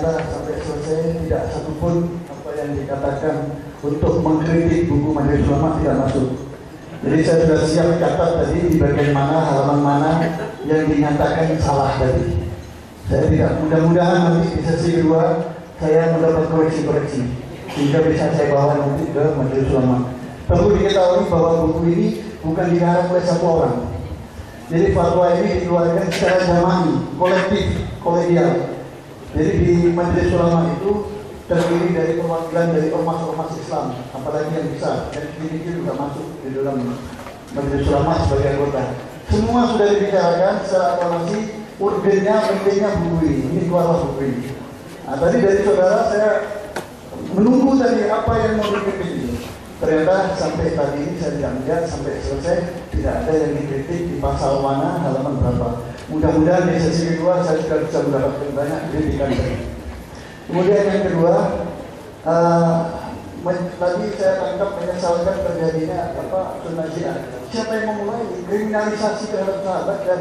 ternyata sampai selesai tidak satupun apa yang dikatakan untuk mengkritik buku Majelis Ulama tidak masuk. Jadi saya sudah siap catat tadi di bagian mana, halaman mana yang dinyatakan salah tadi. Saya tidak, mudah-mudahan nanti di sesi kedua saya mendapat koreksi-koreksi sehingga bisa saya bawa nanti ke Majelis Ulama. Perlu diketahui bahwa buku ini bukan dikarang oleh satu orang. Jadi fatwa ini dikeluarkan secara jama'i, kolektif, kolegial. Jadi di Majelis Ulama itu terdiri dari perwakilan dari ormas-ormas Islam, apalagi yang besar, dan ini juga masuk di dalam Majelis Ulama sebagai anggota. Semua sudah dibicarakan secara aklamasi, urgennya, pentingnya buku ini keluarlah buku ini. Nah, tadi dari saudara saya menunggu tadi apa yang mau dikritik ini. Ternyata sampai tadi ini saya tidak melihat sampai selesai tidak ada yang dikritik di pasal mana, halaman berapa. Mudah-mudahan di sesi kedua saya sudah bisa mendapatkan banyak kritikan. Kemudian yang kedua, tadi saya tangkap menyesalkan terjadinya sunnah Syiah. Siapa yang memulai kriminalisasi terhadap sahabat dan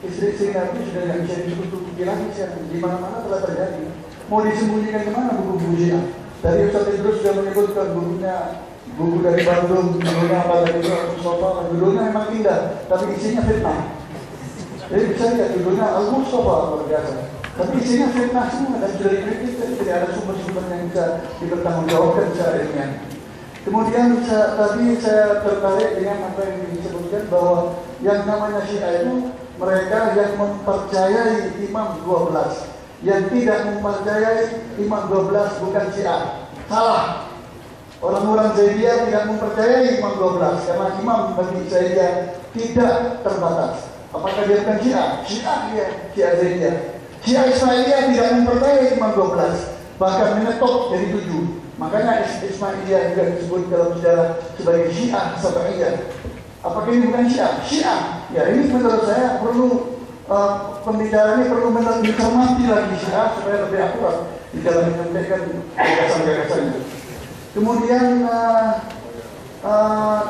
istri-istri Nabi sudah tidak bisa ditutupi lagi, di mana-mana telah terjadi. Mau disembunyikan kemana buku-buku Syiah? Dari Ustaz Idrus sudah menyebutkan buku dari Bandung, judulnya apa tadi itu, Mustafa, judulnya memang indah, tapi isinya fitnah. Jadi bisa lihat judulnya Al-Mustafa luar biasa, tapi isinya fitnah semua dan sudah dikritik, jadi tidak ada sumber-sumber yang bisa dipertanggungjawabkan secara ilmiah. Kemudian tadi saya tertarik dengan apa yang disebutkan bahwa yang namanya Syiah itu mereka yang mempercayai Imam 12, yang tidak mempercayai Imam 12 bukan Syiah. Salah. Orang-orang Zaidiyah tidak mempercayai Imam 12 karena Imam bagi Zaidiyah tidak terbatas. Apakah dia bukan Syiah? Syiah dia, Syiah Zaidiyah. Syiah Ismailiyah tidak mempercayai Imam 12, bahkan menyetop jadi 7. Makanya Ismailiyah juga disebut dalam sejarah sebagai Syiah Sabaiyah. Apakah ini bukan Syiah? Syiah. Ya, ini menurut saya perlu pembicaraan ini perlu mencermati lagi Syiah supaya lebih akurat di dalam menyampaikan gagasan-gagasan itu. Kemudian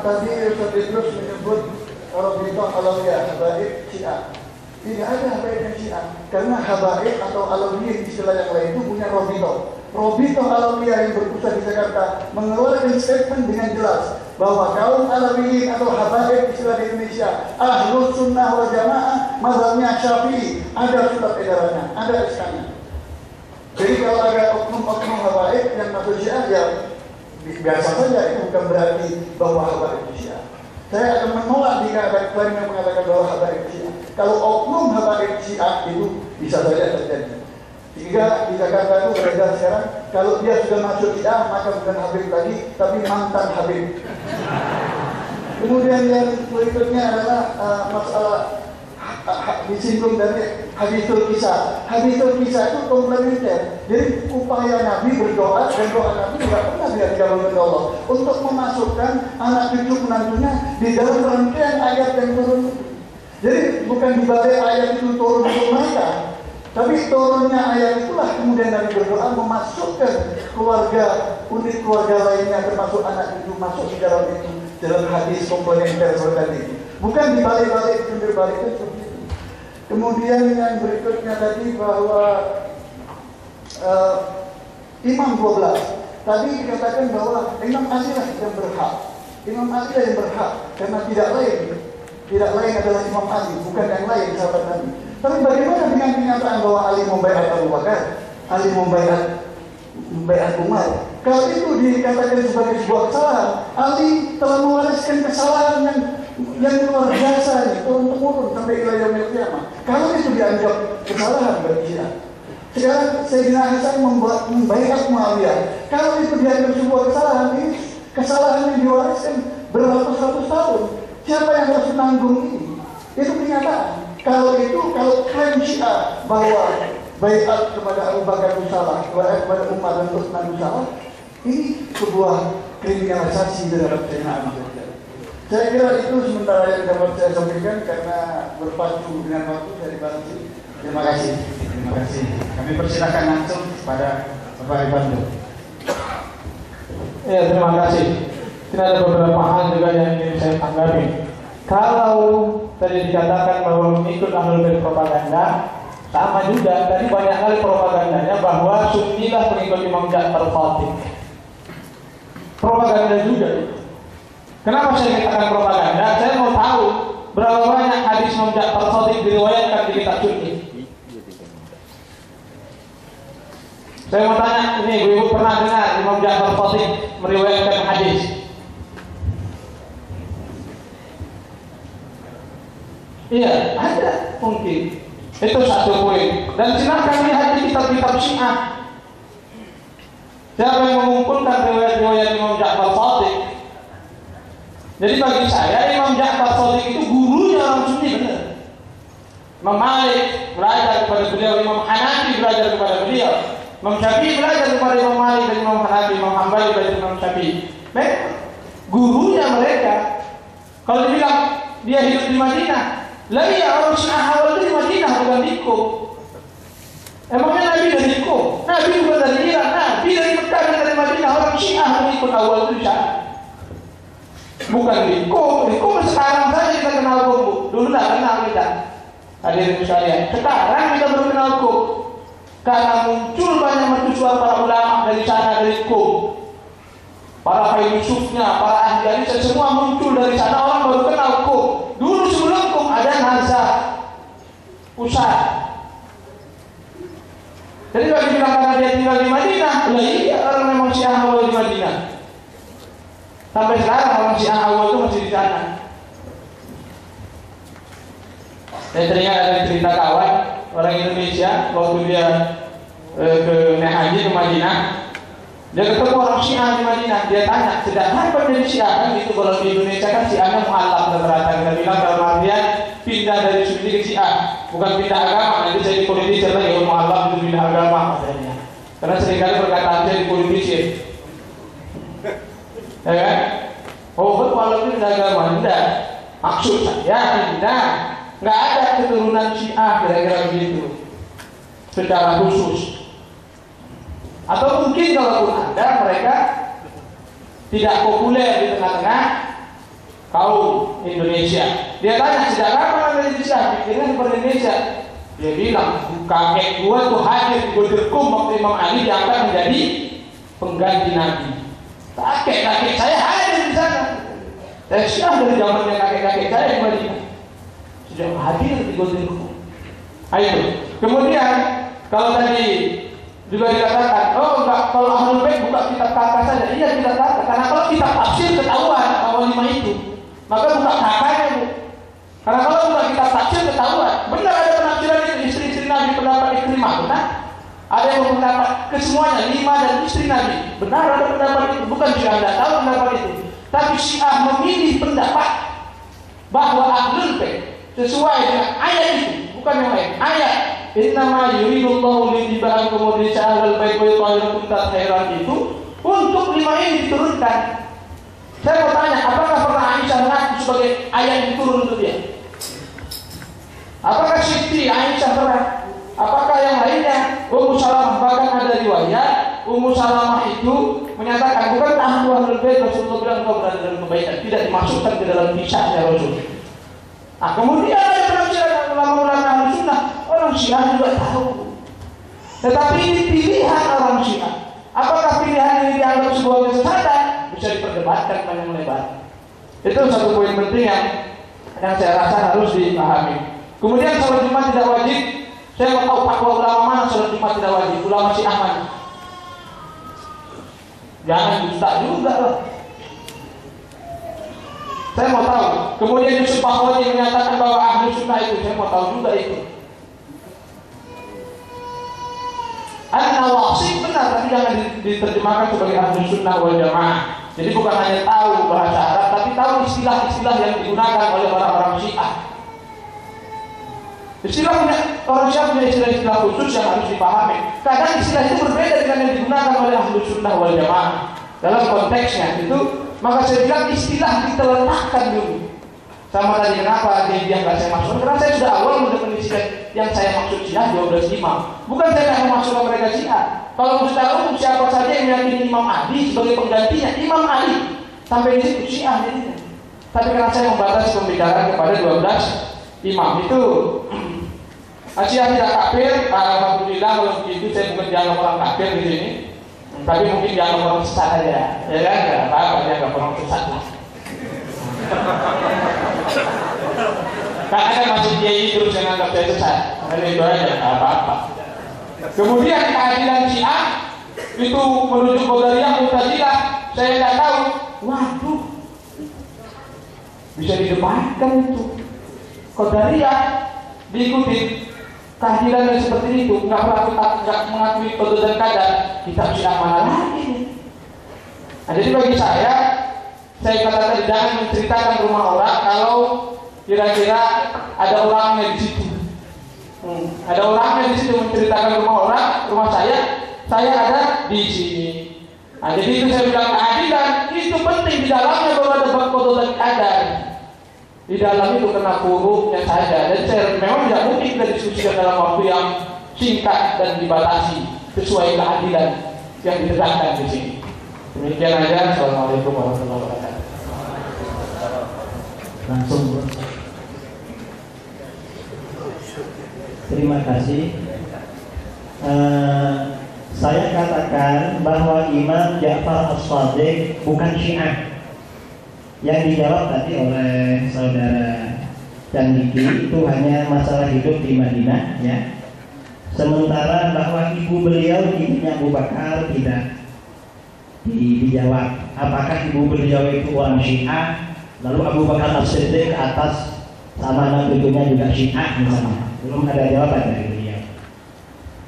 tadi Ustaz Idrus menyebut Rabithah Alawiyah, habaib Syiah. Tidak ada habaib Syiah karena habaib atau Alawiyah istilah yang lain itu punya Rabithah. Rabithah Alawiyah yang berpusat di Jakarta mengeluarkan statement dengan jelas bahwa kaum Alawiyin atau habaib istilah di Indonesia Ahlus Sunnah wal Jamaah mazhabnya Syafi'i, ada surat edarannya, ada SK-nya. Jadi kalau ada oknum-oknum habaib yang masuk Syiah ya biasa saja, itu bukan berarti bahwa habaib Syiah. Saya akan menolak jika ada klaim yang mengatakan bahwa habaib Syiah. Kalau oknum habaib Syiah itu bisa saja terjadi. Sehingga di Jakarta itu beredar sekarang kalau dia sudah masuk Syiah maka bukan Habib lagi tapi mantan Habib. Kemudian yang berikutnya adalah masalah disinggung dari Hadithul Kisah. Hadithul Kisah itu komplementer. Jadi upaya Nabi berdoa dan doa Nabi tidak pernah dikabulkan oleh Allah untuk memasukkan anak cucu menantunya di dalam rangkaian ayat yang turun. Jadi bukan di balik ayat itu turun untuk mereka, tapi turunnya ayat itulah kemudian Nabi berdoa memasukkan keluarga, unit keluarga lainnya termasuk anak cucu masuk di dalam itu, dalam hadis komplementer tadi. Bukan di balik-balik, berbalik itu. Kemudian yang berikutnya tadi bahwa Imam 12 tadi dikatakan bahwa Imam Ali lah yang berhak. Imam Ali lah yang berhak karena tidak lain adalah Imam Ali, bukan yang lain sahabat Nabi. Tapi bagaimana dengan kenyataan bahwa Ali membaiat Abu Bakar, Ali membaiat Umar? Kalau itu dikatakan sebagai sebuah kesalahan, Ali telah mewariskan kesalahan yang luar biasa turun-temurun sampai ila yaumil qiyamah. Kalau itu dianggap kesalahan bagi Syiah. Sekarang Sayyidina Hasan membaiat Muawiyah. Kalau itu dianggap sebuah kesalahan, ini kesalahan yang diwariskan beratus-ratus tahun. Siapa yang harus menanggung ini? Itu kenyataan. Kalau klaim Syiah bahwa baiat kepada Abu Bakar itu salah, baiat kepada Umar dan Utsman itu salah, ini sebuah kriminalisasi terhadap Sayyidina Ali. Saya kira itu sementara yang dapat saya sampaikan karena berpacu dengan waktu saya dibatasi. Terima kasih. Terima kasih. Kami persilakan langsung pada Bapak Ibandu. Ya, terima kasih. Ini ada beberapa hal juga yang ingin saya tanggapi. Kalau tadi dikatakan bahwa mengikut ahlul bait propaganda, Sama juga, tadi banyak kali propagandanya bahwa Sunnilah pengikut Imam Ja'far Shadiq. Propaganda juga. Kenapa saya katakan propaganda? Saya mau tahu berapa banyak hadis Imam Ja'far Shadiq diriwayatkan di kitab Sunni. Saya mau tanya, ini ibu pernah dengar Imam Ja'far Shadiq meriwayatkan hadis? Iya, ada mungkin. Itu satu poin. Dan silakan lihat di kitab-kitab Syiah. Siapa yang mengumpulkan riwayat-riwayat Imam Ja'far Shadiq? Jadi bagi saya Imam Ja'far Shadiq itu gurunya orang Sunni benar. Imam Malik belajar kepada beliau, Imam Hanafi belajar kepada beliau, Imam Syafi'i belajar kepada Imam Malik dan Imam Hanafi, Imam Hambali belajar Imam Syafi'i. Mereka gurunya mereka. Kalau dibilang dia hidup di Madinah, lah iya, orang Syiah awal itu di Madinah bukan di Qom. Emangnya Nabi dari Qom? Nabi bukan dari Irak, Nabi dari Mekah dan dari Madinah. Orang Syiah mengikut awal itu di sana. Bukan di Qom. Di Qom sekarang saja kita kenal Qom. Dulu tak kenal kita. Hadirin sekalian, sekarang kita baru kenal Qom. Karena muncul banyak mercusuar para ulama dari sana, dari Qom. Para filsufnya, para ahli hadis semua muncul dari sana. Orang baru kenal Qom. Dulu sebelum Qom ada Nazar, Usad. Jadi bagi bilang karena dia tinggal di Madinah, lah iya orang memang Syiah awal di Madinah. Sampai sekarang orang Syiah awal itu masih di sana. Saya teringat ada cerita kawan orang Indonesia waktu dia ke naik haji ke Madinah. Dia ketemu orang Syiah di Madinah. Dia tanya, sejak kapan jadi Syiah? Kan gitu, kalau di Indonesia kan Syiahnya mu'alaf rata-rata. Kita bilang dalam artian pindah dari Sunni ke Syiah, bukan pindah agama. Nanti saya di politisir lagi, mu'alaf itu pindah agama katanya. Karena seringkali perkataan saya di politisir. Ya kan? Oh, mu'alaf itu pindah agama. Tidak. Maksud saya tidak. Nggak ada keturunan Syiah kira-kira begitu secara khusus. Atau mungkin kalaupun ada, mereka tidak populer di tengah-tengah kaum Indonesia. Dia tanya, sejak kapan Anda jadi Syiah? Pikirnya seperti Indonesia. Dia bilang, kakek gua tuh hadir di Qom waktu Imam Ali diangkat menjadi pengganti Nabi. Kakek saya hadir di sana. Saya Syiah dari zamannya kakek-kakek saya di Madinah. Sudah hadir di Qom. Ayo. Kemudian kalau tadi juga dikatakan, oh enggak, kalau Ahlul Bait buka kitab kakak saja. Iya, kitab kakak. Karena kalau kitab tafsir ketahuan bahwa 5 itu, maka buka kakaknya, Bu. Karena kalau buka kitab tafsir ketahuan. Benar ada penafsiran itu, istri-istri Nabi pendapat Ikrimah, benar. Ada yang berpendapat kesemuanya 5 dan istri Nabi. Benar ada pendapat itu, bukan Syiah tidak tahu pendapat itu. Tapi Syiah memilih pendapat bahwa Ahlul Bait sesuai dengan ayat itu, bukan yang lain. Ayat Innama yuridullahu liyudhiba ankum rijsa ahlal bait wa yutahhirakum tatheeran itu untuk 5 ini diturunkan. Saya mau tanya, apakah pernah Aisyah mengaku sebagai ayat yang turun untuk dia? Apakah Siti Aisyah pernah? Apakah yang lainnya? Ummu Salamah, bahkan ada riwayat Ummu Salamah itu menyatakan, bukan ahlu ahlul bait Rasulullah bilang kau berada dalam kebaikan, tidak dimasukkan ke dalam kisahnya Rasul. Nah, kemudian ada penafsiran ulama-ulama ahli sunnah. Orang Syiah juga tahu. Tetapi ini pilihan orang Syiah. Apakah pilihan ini dianggap sebuah kesesatan? Bisa diperdebatkan panjang lebar. Itu satu poin penting yang saya rasa harus dipahami. Kemudian sholat Jumat tidak wajib. Saya mau tahu fatwa ulama mana sholat Jumat tidak wajib. Ulama Syiah mana? Jangan dusta juga loh. Saya mau tahu. Kemudian Yusuf Bahwani menyatakan bahwa ahli sunnah itu, saya mau tahu juga itu. An-Nawasib benar, tapi jangan diterjemahkan sebagai ahli sunnah wal jamaah. Jadi bukan hanya tahu bahasa Arab, tapi tahu istilah-istilah yang digunakan oleh orang-orang Syiah. Istilahnya, orang Syiah punya istilah-istilah khusus yang harus dipahami. Kadang istilah itu berbeda dengan yang digunakan oleh ahli sunnah wal jamaah dalam konteksnya itu. Maka saya bilang istilah kita letakkan dulu. Sama tadi kenapa dia nggak saya maksud? Karena saya sudah awal mendefinisikan yang saya maksud Syiah 12 imam. Bukan saya nggak maksudkan mereka Syiah. Kalau secara umum siapa saja yang meyakini Imam Ali sebagai penggantinya, Imam Ali sampai di situ Syiah jadinya. Tapi karena saya membatasi pembicaraan kepada 12 imam itu Syiah tidak kafir, alhamdulillah kalau begitu saya bukan dianggap orang kafir di sini, tapi mungkin dianggap orang sesat aja, ya kan? Nggak apa-apa dianggap orang sesat lah. Karena kan masih dia itu terus yang anggap saya sesat, itu aja, nggak apa-apa. Kemudian keadilan Syiah itu menuju Qadariyah Mu'tazilah, saya tidak tahu. Waduh, bisa didebatkan itu. Qadariyah diikuti. Keadilan yang seperti itu nggak mengakui qada dan qadar, kita Syiah mana lagi nih? Nah, jadi bagi saya kata tadi jangan menceritakan rumah orang kalau kira-kira ada orangnya di situ. Ada orangnya di situ menceritakan rumah orang, rumah saya ada di sini. Nah, jadi itu saya bilang keadilan itu penting di dalamnya bahwa ada bab qada dan qadar. Di dalam itu kena hurufnya saja, dan saya memang tidak mungkin kita diskusikan dalam waktu yang singkat dan dibatasi sesuai keadilan yang ditegakkan di sini. Demikian aja. Assalamualaikum warahmatullahi wabarakatuh. Langsung. Terima kasih. Saya katakan bahwa Imam Ja'far As-Shadiq bukan Syiah. Yang dijawab tadi oleh saudara Candiki itu hanya masalah hidup di Madinah, ya. Sementara bahwa ibu beliau, ibunya Abu Bakar, tidak dijawab. Apakah ibu beliau itu orang Syiah? Lalu Abu Bakar As-Siddiq ke atas sama anak cucunya juga Syiah misalnya. Belum ada jawaban dari beliau.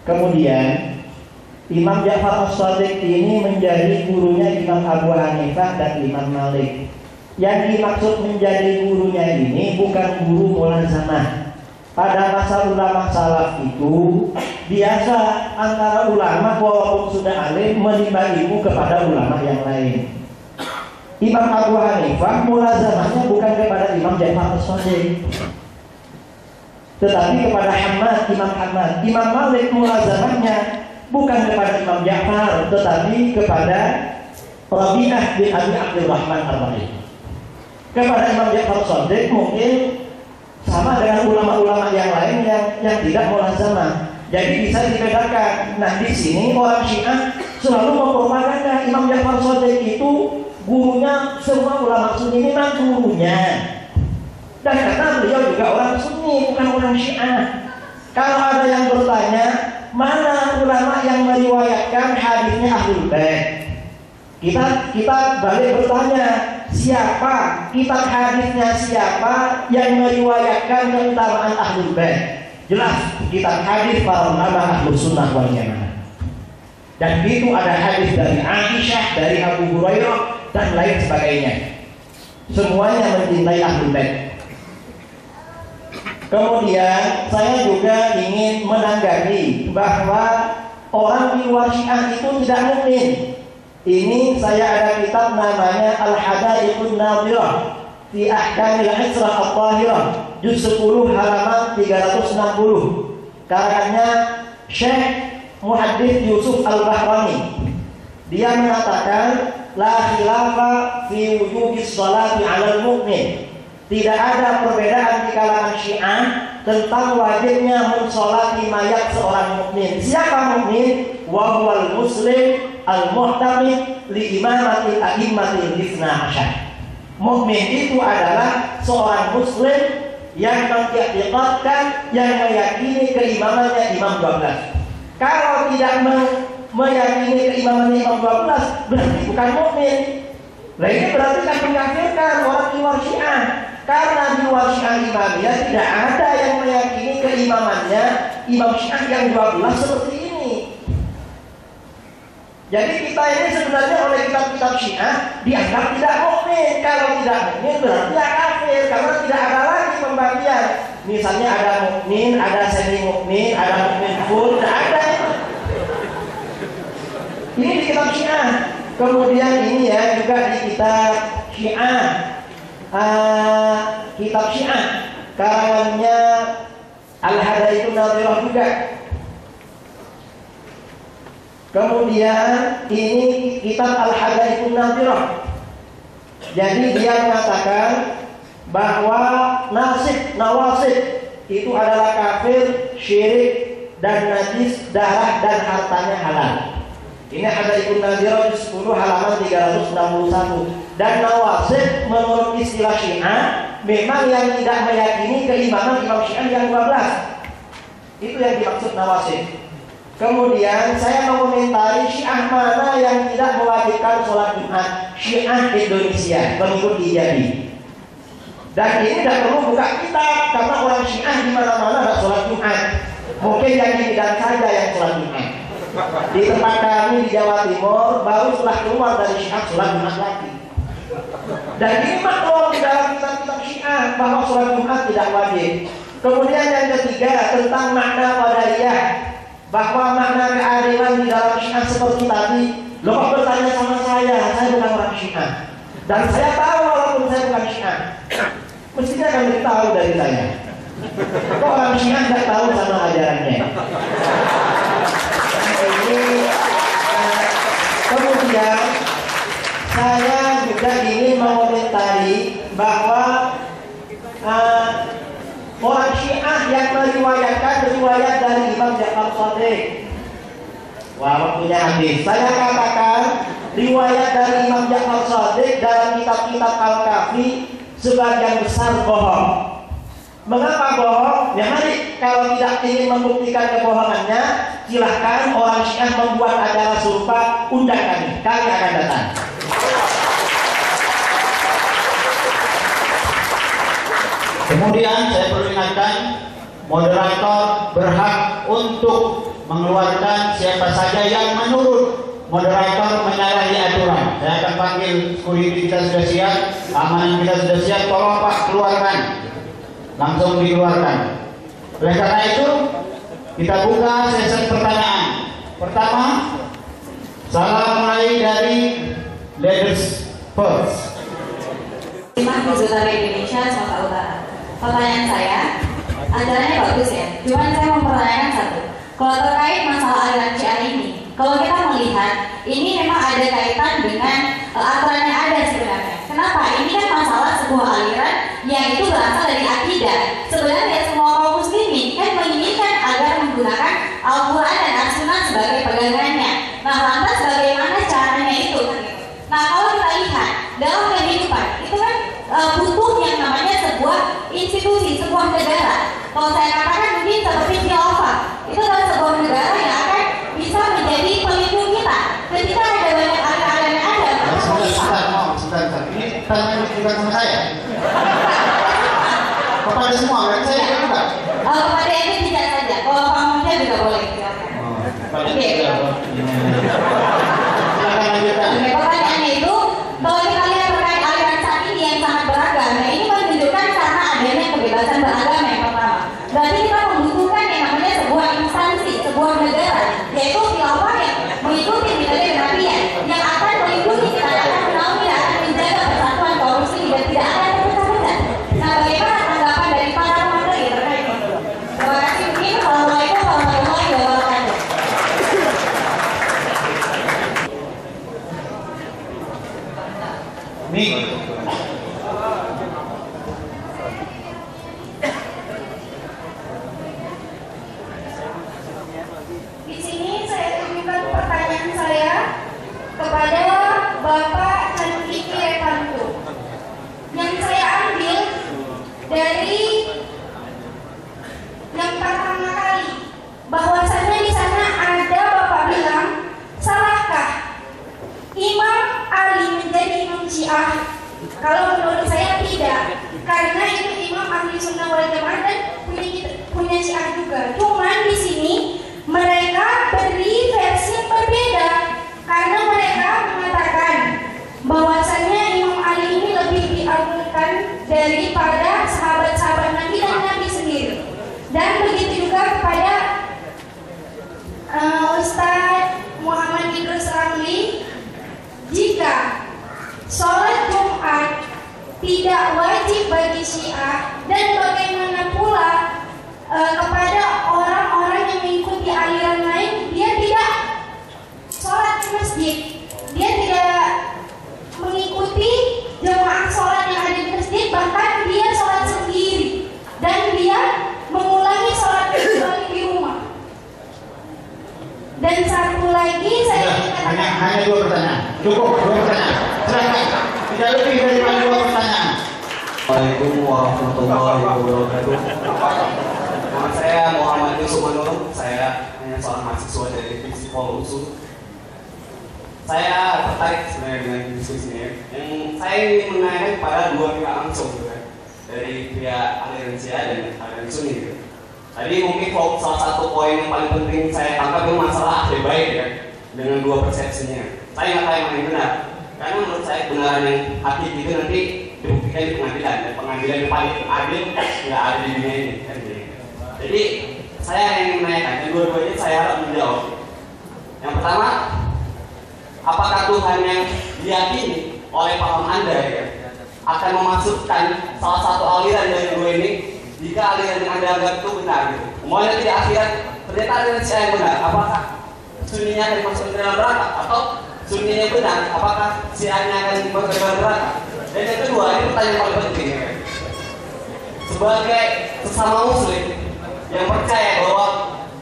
Kemudian Imam Ja'far As-Shadiq ini menjadi gurunya Imam Abu Hanifah dan Imam Malik. Yang dimaksud menjadi gurunya ini bukan guru mulazamah. Pada masa ulama salaf itu biasa antara ulama walaupun sudah alim menimba ilmu kepada ulama yang lain. Imam Abu Hanifah mulazamahnya bukan kepada Imam Ja'far As-Shadiq, tetapi kepada Imam Hamad. Imam Malik mulazamahnya bukan kepada Imam Ja'far, tetapi kepada Rabi'ah bin Abi Abdurrahman Ar-Razi. Kepada Imam Ja'far Shadiq mungkin sama dengan ulama-ulama yang lain yang tidak mulazamah. Jadi bisa dibedakan. Nah, di sini orang Syiah selalu mempropaganda Imam Ja'far Shadiq itu gurunya semua ulama Sunni, memang gurunya. Dan karena beliau juga orang Sunni, bukan orang Syiah. Kalau ada yang bertanya, mana ulama yang meriwayatkan hadisnya Ahlul Bait? Kita balik bertanya, siapa kitab hadisnya, siapa yang meriwayatkan keutamaan Ahlul Bait? Jelas kitab hadis para ulama Ahlus Sunnah wal Jamaah. Dan itu ada hadis dari Aisyah, dari Abu Hurairah dan lain sebagainya. Semuanya mencintai Ahlul Bait. Kemudian saya juga ingin menanggapi bahwa orang di luar Syiah itu tidak mukmin. Ini saya ada kitab namanya Al-Hadaiqun Nadhirah fi Ahkamil Isra At-Tahirah, juz 10 halaman 360. Karangannya Syekh Muhaddits Yusuf Al-Bahrani. Dia mengatakan la khilafa fi wujubis sholati 'alal mu'min. Tidak ada perbedaan di kalangan Syiah tentang wajibnya mensolati mayat seorang mukmin. Siapa mukmin? Wa huwal muslim al-mu'tamid li imamatil a'immatil ithna asyar. Mukmin itu adalah seorang muslim yang mengiktikadkan, yang meyakini keimamannya Imam 12. Kalau tidak meyakini keimamannya Imam 12, berarti bukan mukmin. Nah, ini berarti kan mengkafirkan orang di luar Syiah. Karena di luar Syiah Imamiyah tidak ada yang meyakini keimamannya Imam Syiah yang 12 seperti ini. Jadi kita ini sebenarnya oleh kitab-kitab Syiah dianggap tidak mukmin. Kalau tidak mukmin berarti ya kafir, karena tidak ada lagi pembagian. Misalnya ada mukmin, ada semi mukmin, ada mukmin full, tidak ada. Ini di kitab Syiah. Kemudian ini ya juga di kitab Syiah, kitab Syiah karangannya Al-Hadaiqun Nadhirah juga. Kemudian ini kitab Al-Hadaiqun Nadhirah. Jadi dia mengatakan bahwa nawasib itu adalah kafir, syirik, dan najis, darah dan hartanya halal. Ini ada Ibnu Nadir 10 halaman 361. Dan nawasib menurut istilah Syiah memang yang tidak meyakini keimanan Imam Syiah yang 12. Itu yang dimaksud nawasib. Kemudian saya mengomentari Syiah mana yang tidak mewajibkan sholat Jumat. Syiah Indonesia, pengikut Ijadi. Dan ini tidak perlu buka kitab karena orang Syiah di mana-mana ada sholat Jumat. Mungkin yang di bidang saja yang sholat Jumat. Di tempat kami di Jawa Timur baru setelah keluar dari Syiah sholat Jumat lagi. Dan ini maklum di dalam kitab-kitab Syiah bahwa sholat Jumat tidak wajib. Kemudian yang ketiga tentang makna qadariyah, bahwa makna keadilan di dalam Syiah seperti tadi. Lo kok bertanya sama saya bukan orang Syiah. Dan saya tahu walaupun saya bukan Syiah, mestinya akan tahu dari saya. Kok orang Syiah nggak tahu sama ajarannya? Kemudian saya juga ingin mengomentari bahwa orang Syiah yang meriwayatkan riwayat dari Imam Ja'far Shadiq. Wah, waktunya habis. Saya katakan riwayat dari Imam Ja'far Shadiq dalam kitab-kitab Al-Kafi sebagian besar bohong. Mengapa bohong? Ya mari, kalau tidak ingin membuktikan kebohongannya, silahkan orang Syiah membuat acara serupa, undang kami akan datang. Kemudian saya perlu ingatkan, moderator berhak untuk mengeluarkan siapa saja yang menurut moderator menyalahi aturan. Saya akan panggil security, kita sudah siap, keamanan kita sudah siap, tolong Pak keluarkan, langsung dikeluarkan. Oleh karena itu kita buka sesi pertanyaan. Pertama, saya mulai dari ladies first. Hizbut Indonesia Sumatera Utara. Pertanyaan saya, acaranya bagus ya. Cuman saya mau mempertanyakan satu. Kalau terkait masalah aliran Syiah ini, kalau kita melihat ini memang ada kaitan dengan aturan yang ada sebenarnya. Kenapa? Ini kan masalah sebuah aliran yang itu berasal dari akidah. Sebenarnya semua kaum muslimin kan menginginkan agar menggunakan Al-Quran dan As-Sunnah sebagai pegangannya. Nah, lantas bagaimana caranya itu? Nah, kalau kita lihat dalam kehidupan itu kan butuh yang namanya sebuah institusi, sebuah negara. Kalau saya katakan mungkin seperti khilafah, itu adalah sebuah negara yang akan bisa menjadi pelindung kita. Ketika ada banyak aliran yang ada, Sebentar. Ini tanya juga sama saya. Kepada semua, kan saya juga. kepada yang tidak saja. Kalau Pak Muda juga boleh. Oke. Silakan lanjutkan. Pertanyaannya itu, kalau kita lihat terkait aliran saat ini yang sangat beragam, nah ini menunjukkan karena adanya kebebasan beragama yang pertama. Berarti kita membutuhkan yang namanya sebuah instansi, sebuah negara, yaitu khilafah yang mengikuti metode kenabian, yang akan melindungi kita, akan menaungi, akan menjaga persatuan kaum muslimin dan tidak akan terpecah-pecah. Nah, bagaimana tanggapan dari para pemateri terkait itu? Terima kasih. Mungkin Assalamualaikum warahmatullahi wabarakatuh. Di sini saya tunjukkan pertanyaan saya kepada Bapak Zulkifli Revanto. Yang saya ambil dari yang pertama kali, bahwasannya di sana ada Bapak bilang, salahkah Imam Ali menjadi imam Syiah? Kalau menurut saya tidak, karena itu Imam Ahli Sunnah wal Jamaah dan punya Syiah juga. Cuman di sini mereka beri versi yang berbeda, karena mereka mengatakan bahwasannya Imam Ali ini lebih diagungkan daripada sahabat-sahabat Nabi dan Nabi sendiri. Dan begitu juga kepada Ustadz Muhammad Idrus Ramli, jika sholat Jumat tidak wajib bagi Syiah, dan bagaimana pula kepada Dan satu lagi saya ingin katakan. Hanya 2 pertanyaan. Cukup 2 pertanyaan. Silakan. Tidak lebih dari 2 pertanyaan. Assalamualaikum warahmatullahi wabarakatuh. Nama saya Muhammad Yusuf Manur. Saya hanya seorang mahasiswa dari Divisi Pol Usul. Saya tertarik sebenarnya dengan diskusi ini. Yang saya ingin menanyakan kepada 2 pihak langsung, dari pihak aliran Syiah dan aliran Sunni. Tadi mungkin salah satu poin yang paling penting saya tangkap itu masalah akhir baik ya, dengan 2 persepsinya. Saya nggak tahu yang mana yang benar, karena menurut saya kebenaran yang hakiki itu nanti dibuktikan di pengadilan, dan pengadilan yang paling adil nggak ada di dunia ini. Jadi saya ingin menanyakan, dan dua-duanya saya harap menjawab. Yang pertama, apakah Tuhan yang diyakini oleh paham Anda ya, akan memasukkan salah satu aliran dari 2 ini jika aliran yang Anda anggap itu benar gitu. Semuanya tidak akhirat, ternyata aliran Syiah yang benar, apakah Sunninya akan dimasukkan ke dalam neraka, atau Sunninya yang benar, apakah Syiahnya akan dimasukkan ke dalam neraka? Dan yang kedua, ini pertanyaan paling penting ya. Sebagai sesama muslim yang percaya bahwa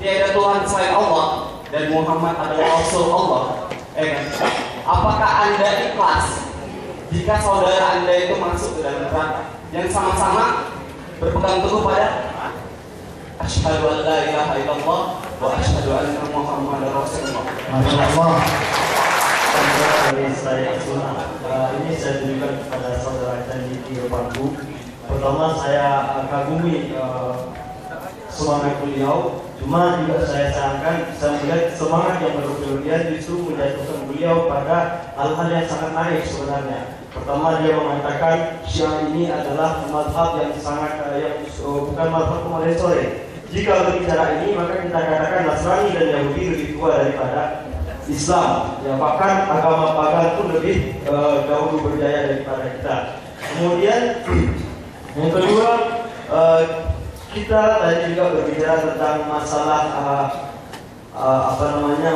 tiada Tuhan selain Allah dan Muhammad adalah Rasul Allah, apakah Anda ikhlas jika saudara Anda itu masuk ke dalam neraka yang sama-sama berpegang teguh pada asyhadu an la ilaha illallah wa asyhadu anna Muhammadar Rasulullah? Masyaallah. Dari saya ini saya tunjukkan kepada saudara tadi di depanku. Pertama saya kagumi semangat beliau, cuma juga saya sayangkan, saya melihat semangat yang berlebihan justru menjatuhkan beliau pada hal-hal yang sangat naif sebenarnya. Pertama dia mengatakan Syiah ini adalah mazhab yang sangat bukan mazhab kemarin sore. Jika berbicara ini maka kita katakan Nasrani dan Yahudi lebih tua daripada Islam. Ya, bahkan agama pagan pun lebih dahulu berjaya daripada kita. Kemudian yang kedua, kita tadi juga berbicara tentang masalah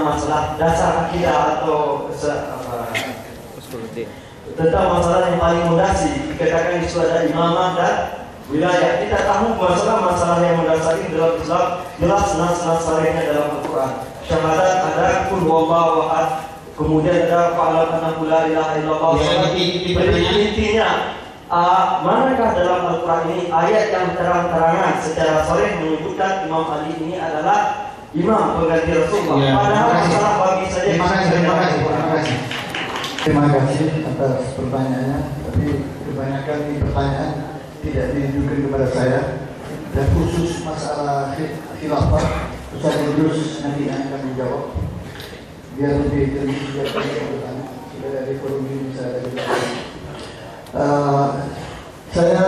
masalah dasar akidah atau tentang masalah yang paling mendasar. Dikatakan di surat imamah dan wilayah. Kita tahu masalah yang mendasari dalam Islam jelas nas-nas salehnya dalam Al-Quran. Syahadat ada kul huwallahu ahad, kemudian ada fa'lam annahu la ilaha illallah. Intinya manakah dalam Al-Quran ini ayat yang terang-terangan secara sharih menyebutkan Imam Ali ini adalah imam pengganti Rasulullah? Ya, padahal masalah bagi saja. Terima kasih atas pertanyaannya. Tapi kebanyakan ini pertanyaan tidak ditujukan kepada saya, dan khusus masalah khilafah Ustaz Idrus nanti yang akan menjawab. Biar lebih terlihat pertanyaan supaya dari forum ini bisa ada jawab. Saya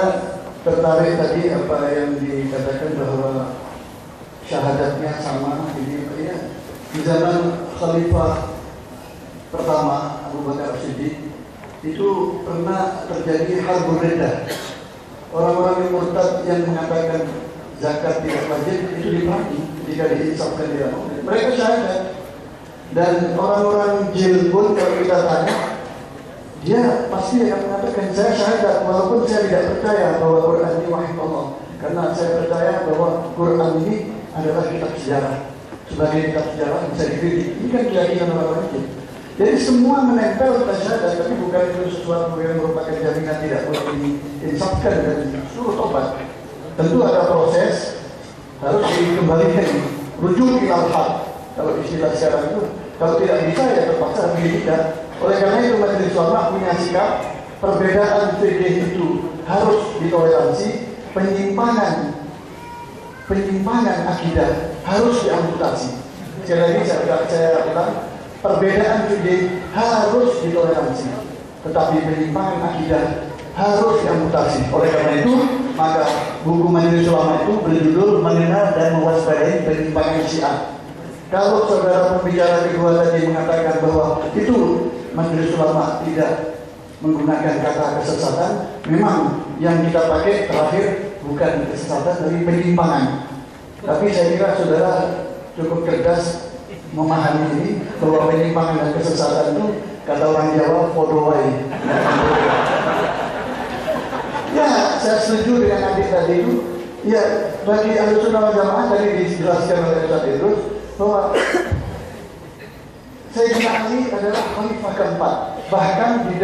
tertarik tadi apa yang dikatakan bahwa syahadatnya sama. Ini di zaman Khalifah pertama Abu Bakar Siddiq itu pernah terjadi harbul riddah. Orang-orang yang murtad yang mengatakan zakat tidak wajib itu diperangi ketika diinsafkan di dalam. Mereka syahadat. Dan orang-orang jil pun kalau kita tanya, dia pasti akan mengatakan saya syahadat walaupun saya tidak percaya bahwa Quran ini wahyu Allah, karena saya percaya bahwa Quran ini adalah kitab sejarah. Sebagai kitab sejarah bisa dikritik. Ini kan keyakinan orang-orang jil. Jadi semua menempel pada syahadat, tapi bukan itu sesuatu yang merupakan jaminan tidak boleh diinsafkan dan suruh tobat. Tentu ada proses, harus dikembalikan, rujuk ilal haq. Kalau istilah sekarang itu, kalau tidak bisa ya terpaksa tidak. Oleh karena itu Majelis Ulama punya sikap perbedaan fikih itu harus ditoleransi, penyimpangan akidah harus diamputasi. Sekali lagi saya ulang, perbedaan fikih harus ditoleransi, tetapi penyimpangan akidah harus diamputasi. Oleh karena itu, maka buku Majelis Ulama itu berjudul Mengenal dan Mewaspadai Penyimpangan Syiah. Kalau saudara pembicara kedua tadi mengatakan bahwa itu Majelis Ulama tidak menggunakan kata kesesatan, memang yang kita pakai terakhir bukan kesesatan tapi penyimpangan. Tapi saya kira saudara cukup cerdas memahami ini bahwa penyimpangan dan kesesatan itu kata orang Jawa podowai. Ya, saya setuju dengan adik tadi itu. Ya, bagi Ahlussunnah wal Jamaah tadi dijelaskan oleh Ustaz Idrus bahwa Sayyidina Ali adalah khalifah keempat. Bahkan di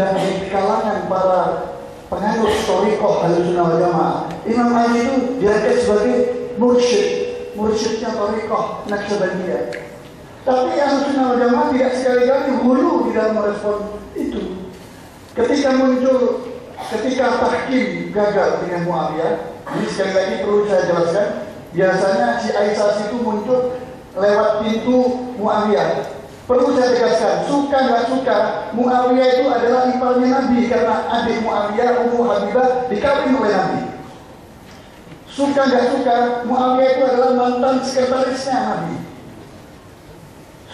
kalangan para penganut thariqah Ahlussunnah wal Jamaah, Imam Ali itu diangkat sebagai mursyidnya thariqah Naqsyabandiyah. Tapi Ahlussunnah wal Jamaah tidak sekali-kali hulu di dalam merespon itu. Ketika tahkim gagal dengan Muawiyah, ini sekali lagi perlu saya jelaskan, biasanya Syiaisasi itu muncul lewat pintu Muawiyah. Perlu saya tegaskan, suka nggak suka, Muawiyah itu adalah iparnya Nabi karena adik Muawiyah, Ummu Habibah, dikawin oleh Nabi. Suka nggak suka, Muawiyah itu adalah mantan sekretarisnya Nabi.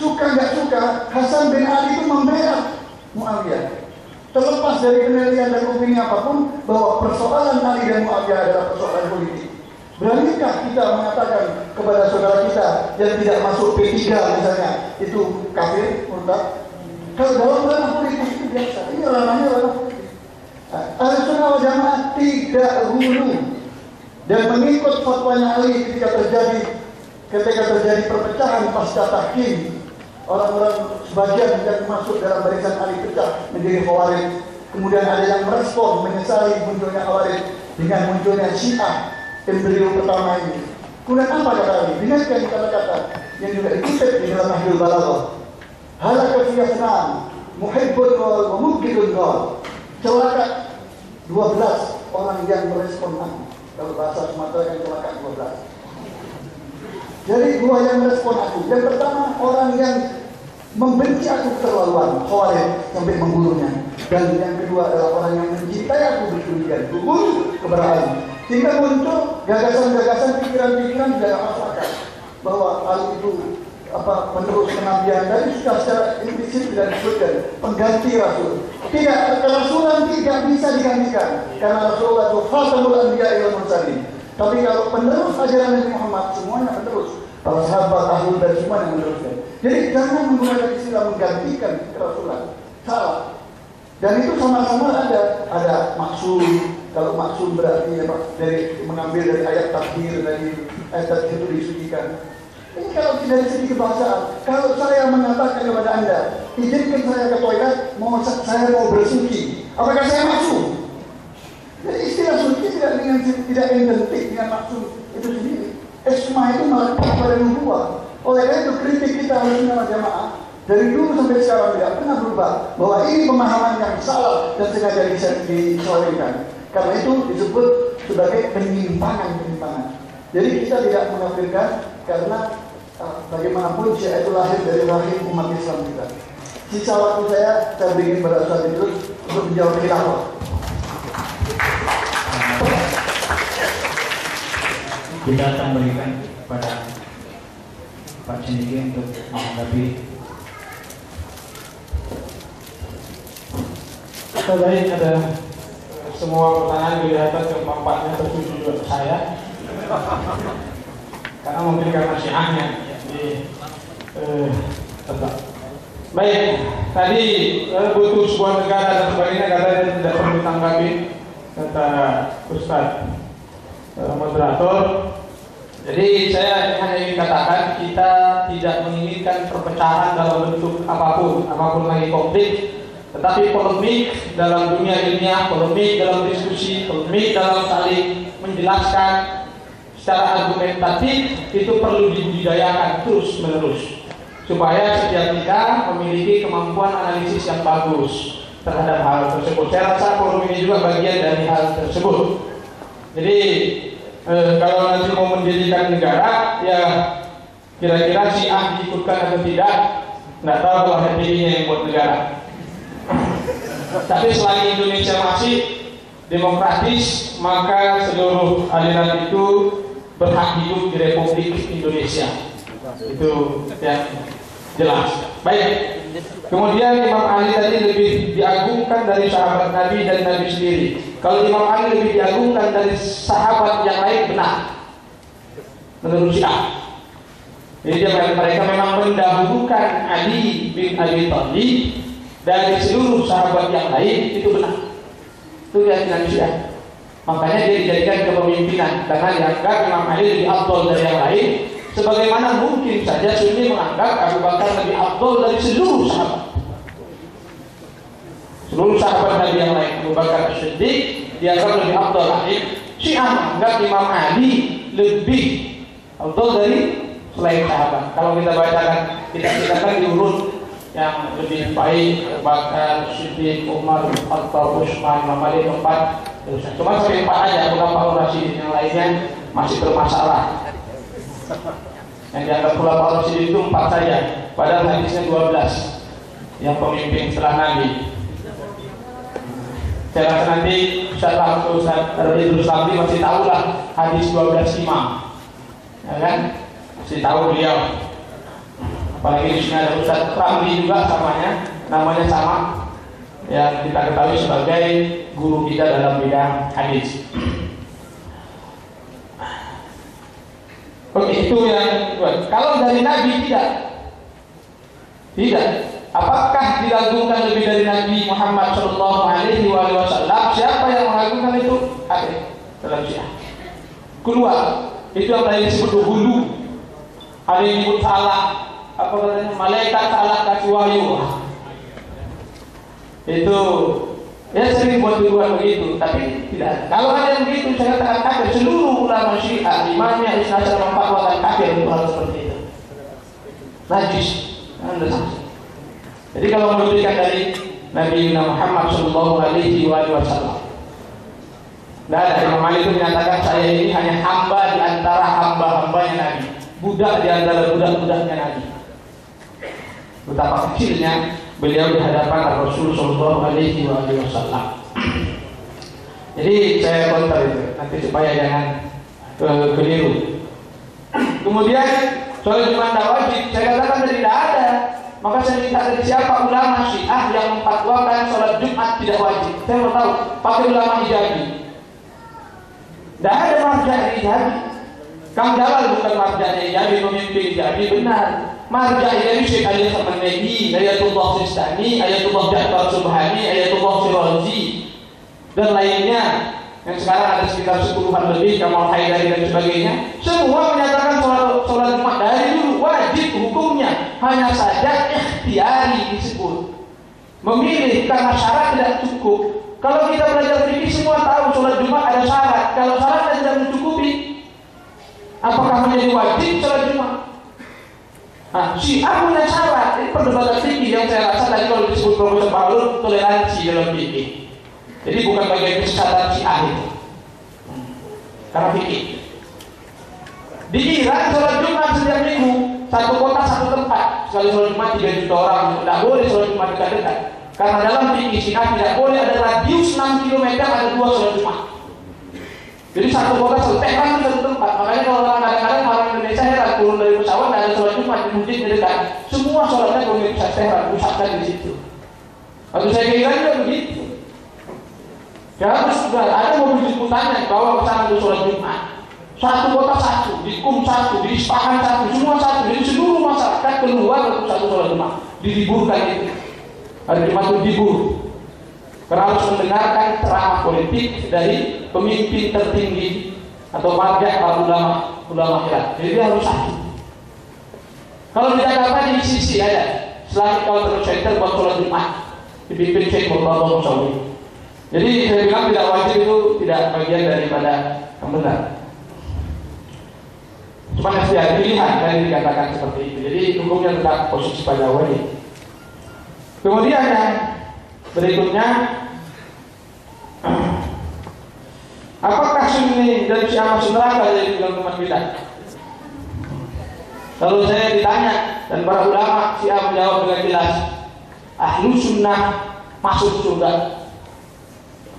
Suka nggak suka, Hasan bin Ali itu membela Muawiyah. Terlepas dari penelitian dan opini apapun bahwa persoalan Ali dan Muawiyah adalah persoalan politik. Beranikah kita mengatakan kepada saudara kita yang tidak masuk P3 misalnya itu kafir, murtad? Kalau dalam ranah politik itu biasa. Ini ranahnya ranah politik. Ahlussunnah wal Jamaah tidak hulu dan mengikut fatwanya Ali ketika terjadi perpecahan pasca tahkim. Orang-orang sebagian yang masuk dalam barisan Ali pecah menjadi Khawarij. Kemudian ada yang merespon menyesali munculnya Khawarij dengan munculnya Syiah embrio pertama ini. Kemudian apa kata Ali? Dengarkan kata-kata yang juga dikutip di dalam Nahjul Balaghah. Halaka fi asnan muhibbun wa mubghidun ghal. Celaka 12 orang yang merespon aku. Kalau bahasa Sumatera kan celaka 12. Jadi dua yang merespon aku. Yang pertama orang yang membenci aku keterlaluan, Khawarij sampai membunuhnya. Dan yang kedua adalah orang yang mencintai aku berlebihan, membunuh keberadaan. Sehingga muncul gagasan-gagasan, pikiran-pikiran tidak masuk akal bahwa Ali itu penerus kenabian. Tadi sudah secara implisit tidak disebutkan pengganti Rasul. Tidak, kerasulan tidak bisa digantikan karena Rasulullah itu khatamul anbiya wal mursalin. Tapi kalau penerus ajaran Nabi Muhammad semuanya penerus, para sahabat, ahlul bait semua yang meneruskan. Jadi jangan menggunakan istilah menggantikan kerasulan, salah. Dan itu sama-sama ada maksud. Kalau maksud berarti dari mengambil dari ayat takbir, dari ayat takbir itu disucikan. Ini kalau dari segi kebahasaan, kalau saya mengatakan kepada Anda, izinkan saya ke toilet, saya mau bersuci, apakah saya maksud? Jadi istilah suci tidak identik dengan maksud itu sendiri. Isma itu melekat pada nubuwah. Oleh karena itu kritik kita Ahlussunnah wal Jamaah dari dulu sampai sekarang tidak pernah berubah bahwa ini pemahaman yang salah dan sengaja diselewengkan. Karena itu disebut sebagai penyimpangan. Jadi kita tidak mengafirkan karena bagaimanapun Syiah itu lahir dari rahim umat Islam kita. Sisa waktu saya berikan pada Ustaz Idrus untuk menjawab khilafah. Kita akan berikan kepada Pak Ceniki untuk menanggapi. Baik, ada semua pertanyaan kelihatan keempatnya tertuju ke saya. Karena mungkin karena syiahnya tetap. Baik, tadi butuh sebuah negara dan sebagainya katanya tidak perlu ditanggapi kata Ustaz moderator. Jadi saya hanya ingin katakan kita tidak menginginkan perpecahan dalam bentuk apapun lagi konflik, tetapi polemik dalam dunia ilmiah, polemik dalam diskusi, polemik dalam saling menjelaskan secara argumentatif itu perlu dibudidayakan terus menerus supaya setiap kita memiliki kemampuan analisis yang bagus terhadap hal tersebut. Saya rasa forum ini juga bagian dari hal tersebut. Jadi kalau nanti mau mendirikan negara, ya kira-kira Syiah diikutkan atau tidak, nggak tahu kalau HTI-nya yang buat negara. Tapi selagi Indonesia masih demokratis, maka seluruh aliran itu berhak hidup di Republik Indonesia. Itu yang jelas. Baik. Kemudian Imam Ali tadi lebih diagungkan dari sahabat Nabi dan Nabi sendiri. Kalau Imam Ali lebih diagungkan dari sahabat yang lain, benar menurut Syiah. Jadi mereka memang mendahulukan Ali bin Abi Thalib dari seluruh sahabat yang lain, itu benar. Itu keyakinan Syiah. Makanya dia dijadikan kepemimpinan karena dianggap Imam Ali lebih afdal dari yang lain, Sebagaimana mungkin saja Sunni menganggap Abu Bakar lebih afdal dari seluruh sahabat. Seluruh sahabat Nabi yang lain, Abu Bakar As-Siddiq dianggap lebih afdal. Syiah menganggap Imam Ali lebih afdal dari selain sahabat. Kalau kita bacakan, kita kan diurut yang lebih baik Abu Bakar Siddiq, Umar, Khattab, Utsman, Imam Ali 4. Cuma sampai 4 aja, Khulafaur Rasyidin yang lainnya masih bermasalah. Yang dianggap Khulafaur Rasyidin itu 4 saja, padahal hadisnya 12 yang pemimpin setelah Nabi. Saya rasa nanti Ustaz Idrus Ramli masih tahu lah hadis 12 imam, ya kan? Masih tahu beliau. Apalagi di sini ada Ustaz Ramli juga namanya sama, yang kita ketahui sebagai guru kita dalam bidang hadis. Oke, itu yang kedua. Kalau dari Nabi tidak. Apakah diragukan lebih dari Nabi Muhammad Shallallahu Alaihi Wasallam? Siapa yang meragukan itu? Ada dalam Syiah. Keluar, itu yang tadi disebut hulu. Ada yang disebut salah, apa katanya? Malaikat salah kasih wahyu. Itu ya sering buat tuduhan begitu, tapi tidak. Kalau ada yang begitu, saya katakan kafir. Seluruh ulama Syiah, imamnya Islam memfatwakan kafir untuk hal seperti itu. Najis, Jadi kalau menunjukkan dari Nabi Muhammad Shallallahu Alaihi Wasallam, tidak ada. Imam Ali itu menyatakan saya ini hanya hamba di antara hamba-hambanya Nabi, budak di antara budak-budaknya Nabi. Betapa kecilnya beliau di hadapan Rasul Shallallahu Alaihi Wasallam. Jadi saya konter itu nanti supaya jangan keliru. Kemudian soal Jumat wajib, saya katakan tidak ada. Maka saya minta dari siapa ulama Syiah yang memfatwakan sholat Jumat tidak wajib. Saya mau tahu, pakai ulama Hijabi. Tidak ada marja Hijabi. Kang Jalal bukan marja Hijabi, pemimpin Hijabi benar. Marja Hijabi Syekh Ali Khamenei, Ayatullah Sistani, Ayatullah Ja'far Subhani, Ayatullah Shirazi dan lainnya yang sekarang ada sekitar 10-an lebih, Kamal Haidari dan sebagainya. Semua menyatakan sholat Jumat dari dulu wajib hukumnya, hanya saja ikhtiari disebut. Memilih karena syarat tidak cukup. Kalau kita belajar fikih semua tahu sholat Jumat ada syarat. Kalau syaratnya tidak mencukupi, apakah menjadi wajib sholat Jumat? Syiah punya syarat. Ini perdebatan fikih yang saya rasa tadi kalau disebut Profesor Bahlul toleransi dalam fikih. Jadi bukan bagian kesesatan Syiah itu, karena fikih. Di Iran sholat Jumat setiap minggu, satu kota satu tempat. Sekali sholat Jumat 3 juta orang, tidak boleh sholat Jumat dekat-dekat. Karena dalam fikih Syiah tidak boleh ada radius 6 km ada 2 sholat Jumat. Jadi satu kota satu Tehran satu tempat. Makanya kalau kadang-kadang orang Indonesia heran turun dari pesawat ada sholat Jumat di masjid dekat. Semua sholatnya kalau bisa Tehran, pusatkan di situ. Waktu saya ke Iran juga begitu. Ya harus juga ada mobil jemputannya bawa ke sana untuk sholat Jumat. Satu kota satu, di Qum satu, di Isfahan satu, semua satu. Jadi seluruh masyarakat keluar untuk satu sholat Jumat. Diliburkan itu. Hari Jumat itu libur. Karena harus mendengarkan ceramah politik dari pemimpin tertinggi atau marjah para ulama Iran. Jadi dia harus satu. Kalau di Jakarta di sisi ada Islamic Cultural Center buat sholat Jumat, dipimpin Syekh Murtada Musawi. Jadi saya bilang tidak wajib itu tidak bagian daripada yang benar. Cuma ada pilihan dari dikatakan seperti itu. Jadi hukumnya tetap posisi pada wajib. Kemudian yang berikutnya, apakah Sunni dan Syiah masuk neraka dari bilang umat bidah? Kalau saya ditanya dan para ulama Syiah menjawab dengan jelas, ahlu sunnah masuk surga.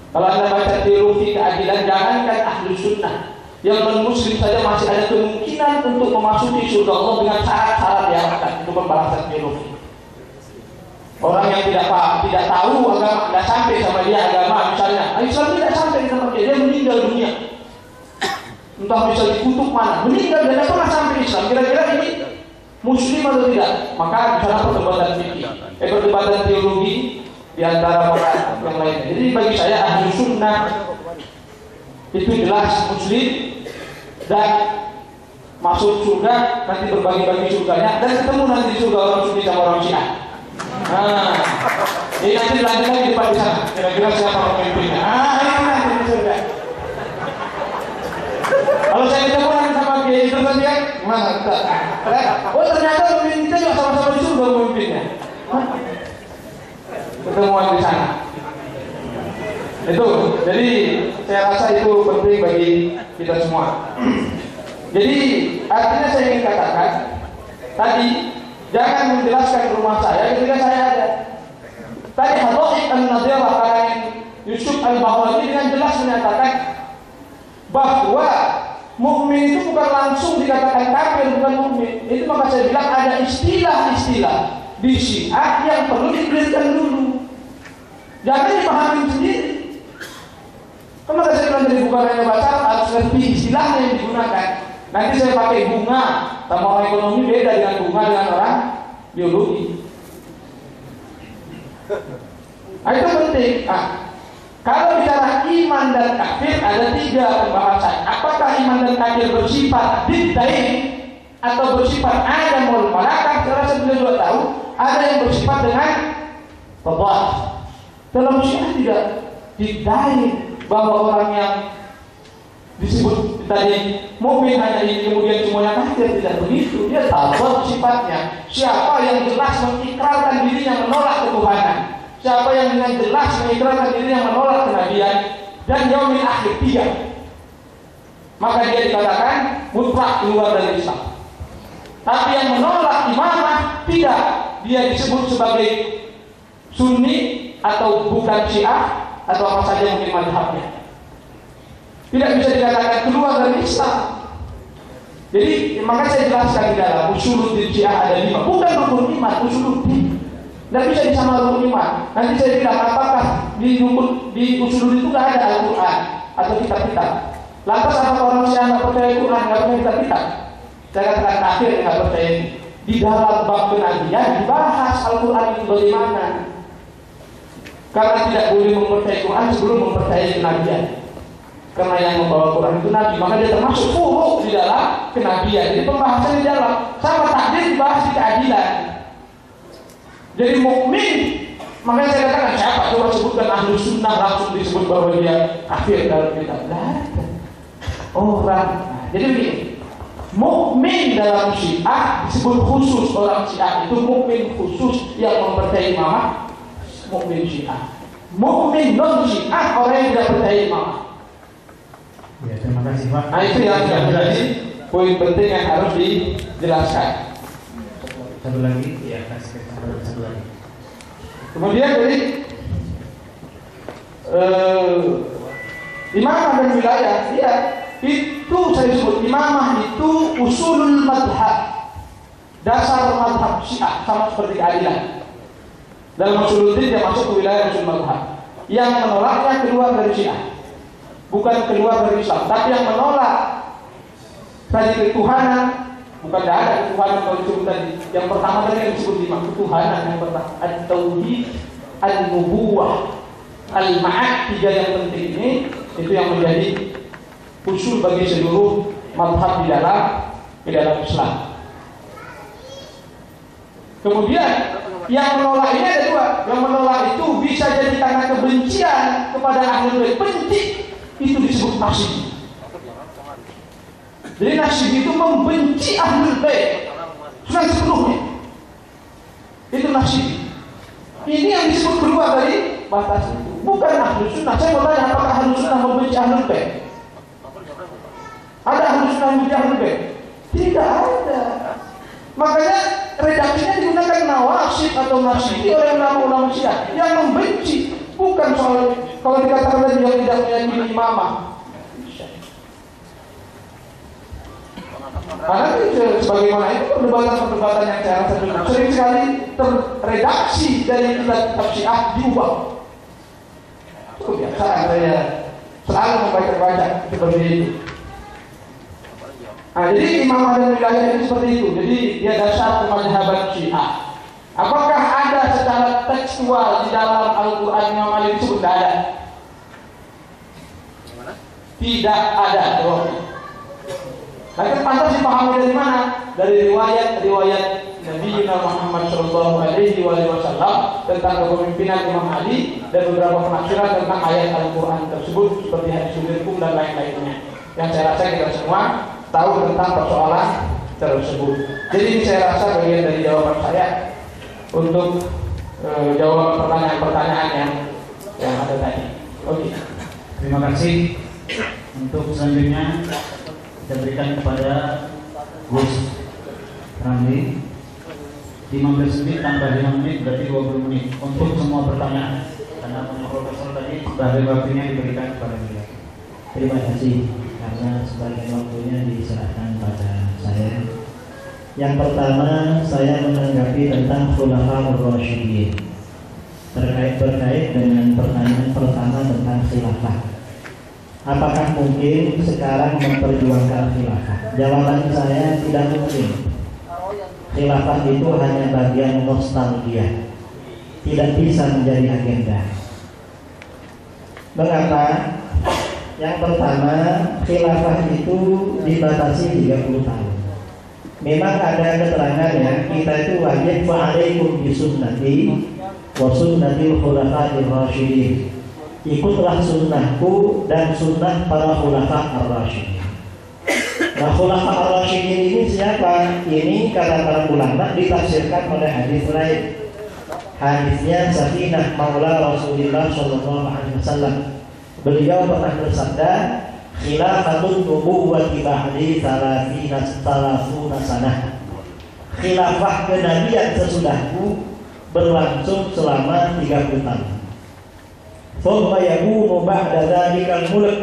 Kalau Anda baca teologi keadilan, jangankan ahlu sunnah, yang non-muslim saja masih ada kemungkinan untuk memasuki surga Allah dengan syarat-syarat yang akan itu pembahasan teologi. Orang yang tidak tahu agama, tidak sampai sama dia agama, misalnya Islam tidak sampai sama dia meninggal dunia. Entah bisa dikutuk mana, meninggal dan tidak pernah sampai Islam. Kira-kira ini muslim atau tidak? Maka di sana perdebatan fikih, perdebatan teologi di antara para yang lainnya. Jadi bagi saya ahlu sunnah itu jelas muslim dan masuk surga, nanti berbagi-bagi surganya, dan ketemu nanti di surga orang Sunni sama orang Syiah. Nah, ini nanti dilanjut lagi di depan di sana. Kira-kira siapa pemimpinnya? Ini nanti di surga. Kalau saya ketemu nanti sama Kiai itu tadi kan, gimana? Oh ternyata pemimpin kita juga sama-sama di surga pemimpinnya. Ketemuan di sana. Itu, jadi saya rasa itu penting bagi kita semua. Jadi artinya saya ingin katakan tadi, jangan menjelaskan rumah saya ketika saya ada. Tadi Hadith An-Nadhirah karangan Yusuf Al-Bahlawi dengan jelas menyatakan bahwa mukmin itu bukan langsung dikatakan kafir, bukan mukmin. Itu maka saya bilang ada istilah-istilah di Syiah yang perlu diberikan dulu. Jangan dipahami sendiri. Kenapa saya bilang dari bukan hanya bahasa, harus ngerti istilahnya yang digunakan. Nanti saya pakai bunga, sama orang ekonomi beda dengan bunga dengan orang biologi. Nah, itu penting. Nah, kalau bicara iman dan kafir ada 3 pembahasan. Apakah iman dan kafir bersifat bid'ah atau bersifat adamul malakah? Saya rasa beliau juga tahu. Ada yang bersifat dengan fadhah. Dalam Syiah tidak bid'ah bahwa orang yang disebut tadi mukmin hanya ini kemudian semuanya kafir, tidak begitu. Dia tahu sifatnya. Siapa yang jelas mengikrarkan dirinya menolak ketuhanan, siapa yang dengan jelas mengikrarkan dirinya menolak kenabian dan yaumil akhir, maka dia dikatakan mutlak keluar dari Islam. Tapi yang menolak imamah tidak, dia disebut sebagai Sunni atau bukan Syiah atau apa saja mungkin madhabnya. Tidak bisa dikatakan keluar dari Islam. Jadi maka saya jelaskan di dalam usuluddin Syiah ada 5, bukan rukun iman, usuluddin. Tidak bisa disama rukun iman. Nanti saya bilang apakah di usuluddin itu tidak ada Al-Quran atau kitab-kitab. Lantas apa orang Syiah tidak percaya Quran, tidak percaya kitab-kitab? Saya katakan kafir tidak percaya. Di dalam bab kenabian dibahas Al-Quran itu bagaimana. Karena tidak boleh mempercayai Quran sebelum mempercayai kenabian. Karena yang membawa Quran itu Nabi, maka dia termasuk furuk di dalam kenabian. Jadi pembahasan di dalam sama takdir dibahas di keadilan. Jadi mukmin, makanya saya katakan siapa coba sebutkan ahlu sunnah langsung disebut bahwa dia kafir dalam kitab. Orang. Nah, jadi begini, mukmin dalam Syiah disebut khusus. Orang Syiah itu mukmin khusus yang mempercayai imamah, mukmin Syiah. Mukmin non Syiah orang yang tidak percaya imamah. Ya, terima kasih Pak. Nah itu yang menjadi poin penting yang harus dijelaskan. Satu lagi, ya kasih satu lagi. Kemudian dari imamah dan wilayah, ya itu saya sebut imamah itu usulul madhab, dasar madhab Syiah sama seperti keadilan. Dalam usuluddin dia masuk ke wilayah usul madhab. Yang menolaknya keluar dari Syiah. Bukan keluar dari Islam, tapi yang menolak tadi ketuhanan, bukan tidak ada ketuhanan kalau disebut tadi. Yang pertama tadi yang disebut 5 ketuhanan yang pertama, at-tauhid, al-nubuwah, al-ma'ad, 3 yang penting ini itu yang menjadi usul bagi seluruh mazhab di dalam Islam. Kemudian yang menolak ini ada 2. Yang menolak itu bisa jadi karena kebencian kepada ahlul bait, benci. Itu disebut nasyid. Jadi nasyid itu membenci ahlul bait sudah sepenuhnya. Itu nasyid. Ini yang disebut keluar dari batas itu. Bukan ahlus sunnah. Saya mau tanya, apakah ahlus sunnah membenci ahlul bait? Ada ahlus sunnah membenci ahlul bait? Tidak ada. Makanya redaksinya digunakan nawasib atau nasyidi oleh ulama-ulama Syiah yang membenci. Bukan soal kalau dikatakan tadi yang tidak meyakini imamah. Karena itu sebagaimana itu perdebatan yang saya rasa sering sekali terredaksi dari kitab Syiah diubah. Itu kebiasaan saya selalu membaca seperti itu. Nah, jadi imamah dan wilayah itu seperti itu. Jadi dia dasar mazhaban Syiah. Apakah ada secara tekstual di dalam Al-Quran Imam Ali itu? Tidak ada. Tidak ada. Tapi pantas dipahami dari mana? Dari riwayat Nabi Muhammad Shallallahu Alaihi Wasallam tentang kepemimpinan Imam Ali dan beberapa penafsiran tentang ayat Al-Quran tersebut seperti hadis Sudirkum dan lain-lainnya. Yang saya rasa kita semua tahu tentang persoalan tersebut. Jadi ini saya rasa bagian dari jawaban saya untuk jawab pertanyaan-pertanyaan yang ada tadi. Oke. Terima kasih. Untuk selanjutnya kita berikan kepada Gus Ramli 15 menit tambah 5 menit berarti 20 menit untuk semua pertanyaan, karena profesor tadi sebagai waktunya diberikan kepada beliau. Terima kasih karena sebagian waktunya diserahkan pada saya. Yang pertama, saya menanggapi tentang Khulafaur Rasyidin berkait dengan pertanyaan pertama tentang khilafah. Apakah mungkin sekarang memperjuangkan khilafah? Jawaban saya tidak mungkin. Khilafah itu hanya bagian nostalgia, tidak bisa menjadi agenda. Mengapa? Yang pertama, khilafah itu dibatasi 30 tahun. Memang ada keterangan ya, kita itu wajib fa'alaikum bisunnati wa sunnatil khulafa'ir rasyidin. Ikutlah sunnahku dan sunnah para khulafa ar-rasyidin. Nah, khulafa ar-rasyidin ini siapa? Ini kata para ulama ditafsirkan oleh hadis lain. Hadisnya Sakinah Maula Rasulullah sallallahu alaihi wasallam. Beliau pernah bersabda, khilafatun nubuwwati ba'di 30 sanah. Khilafah kenabian sesudahku berlangsung selama 30 tahun. Thumma yakunu ba'da dzalikal mulk.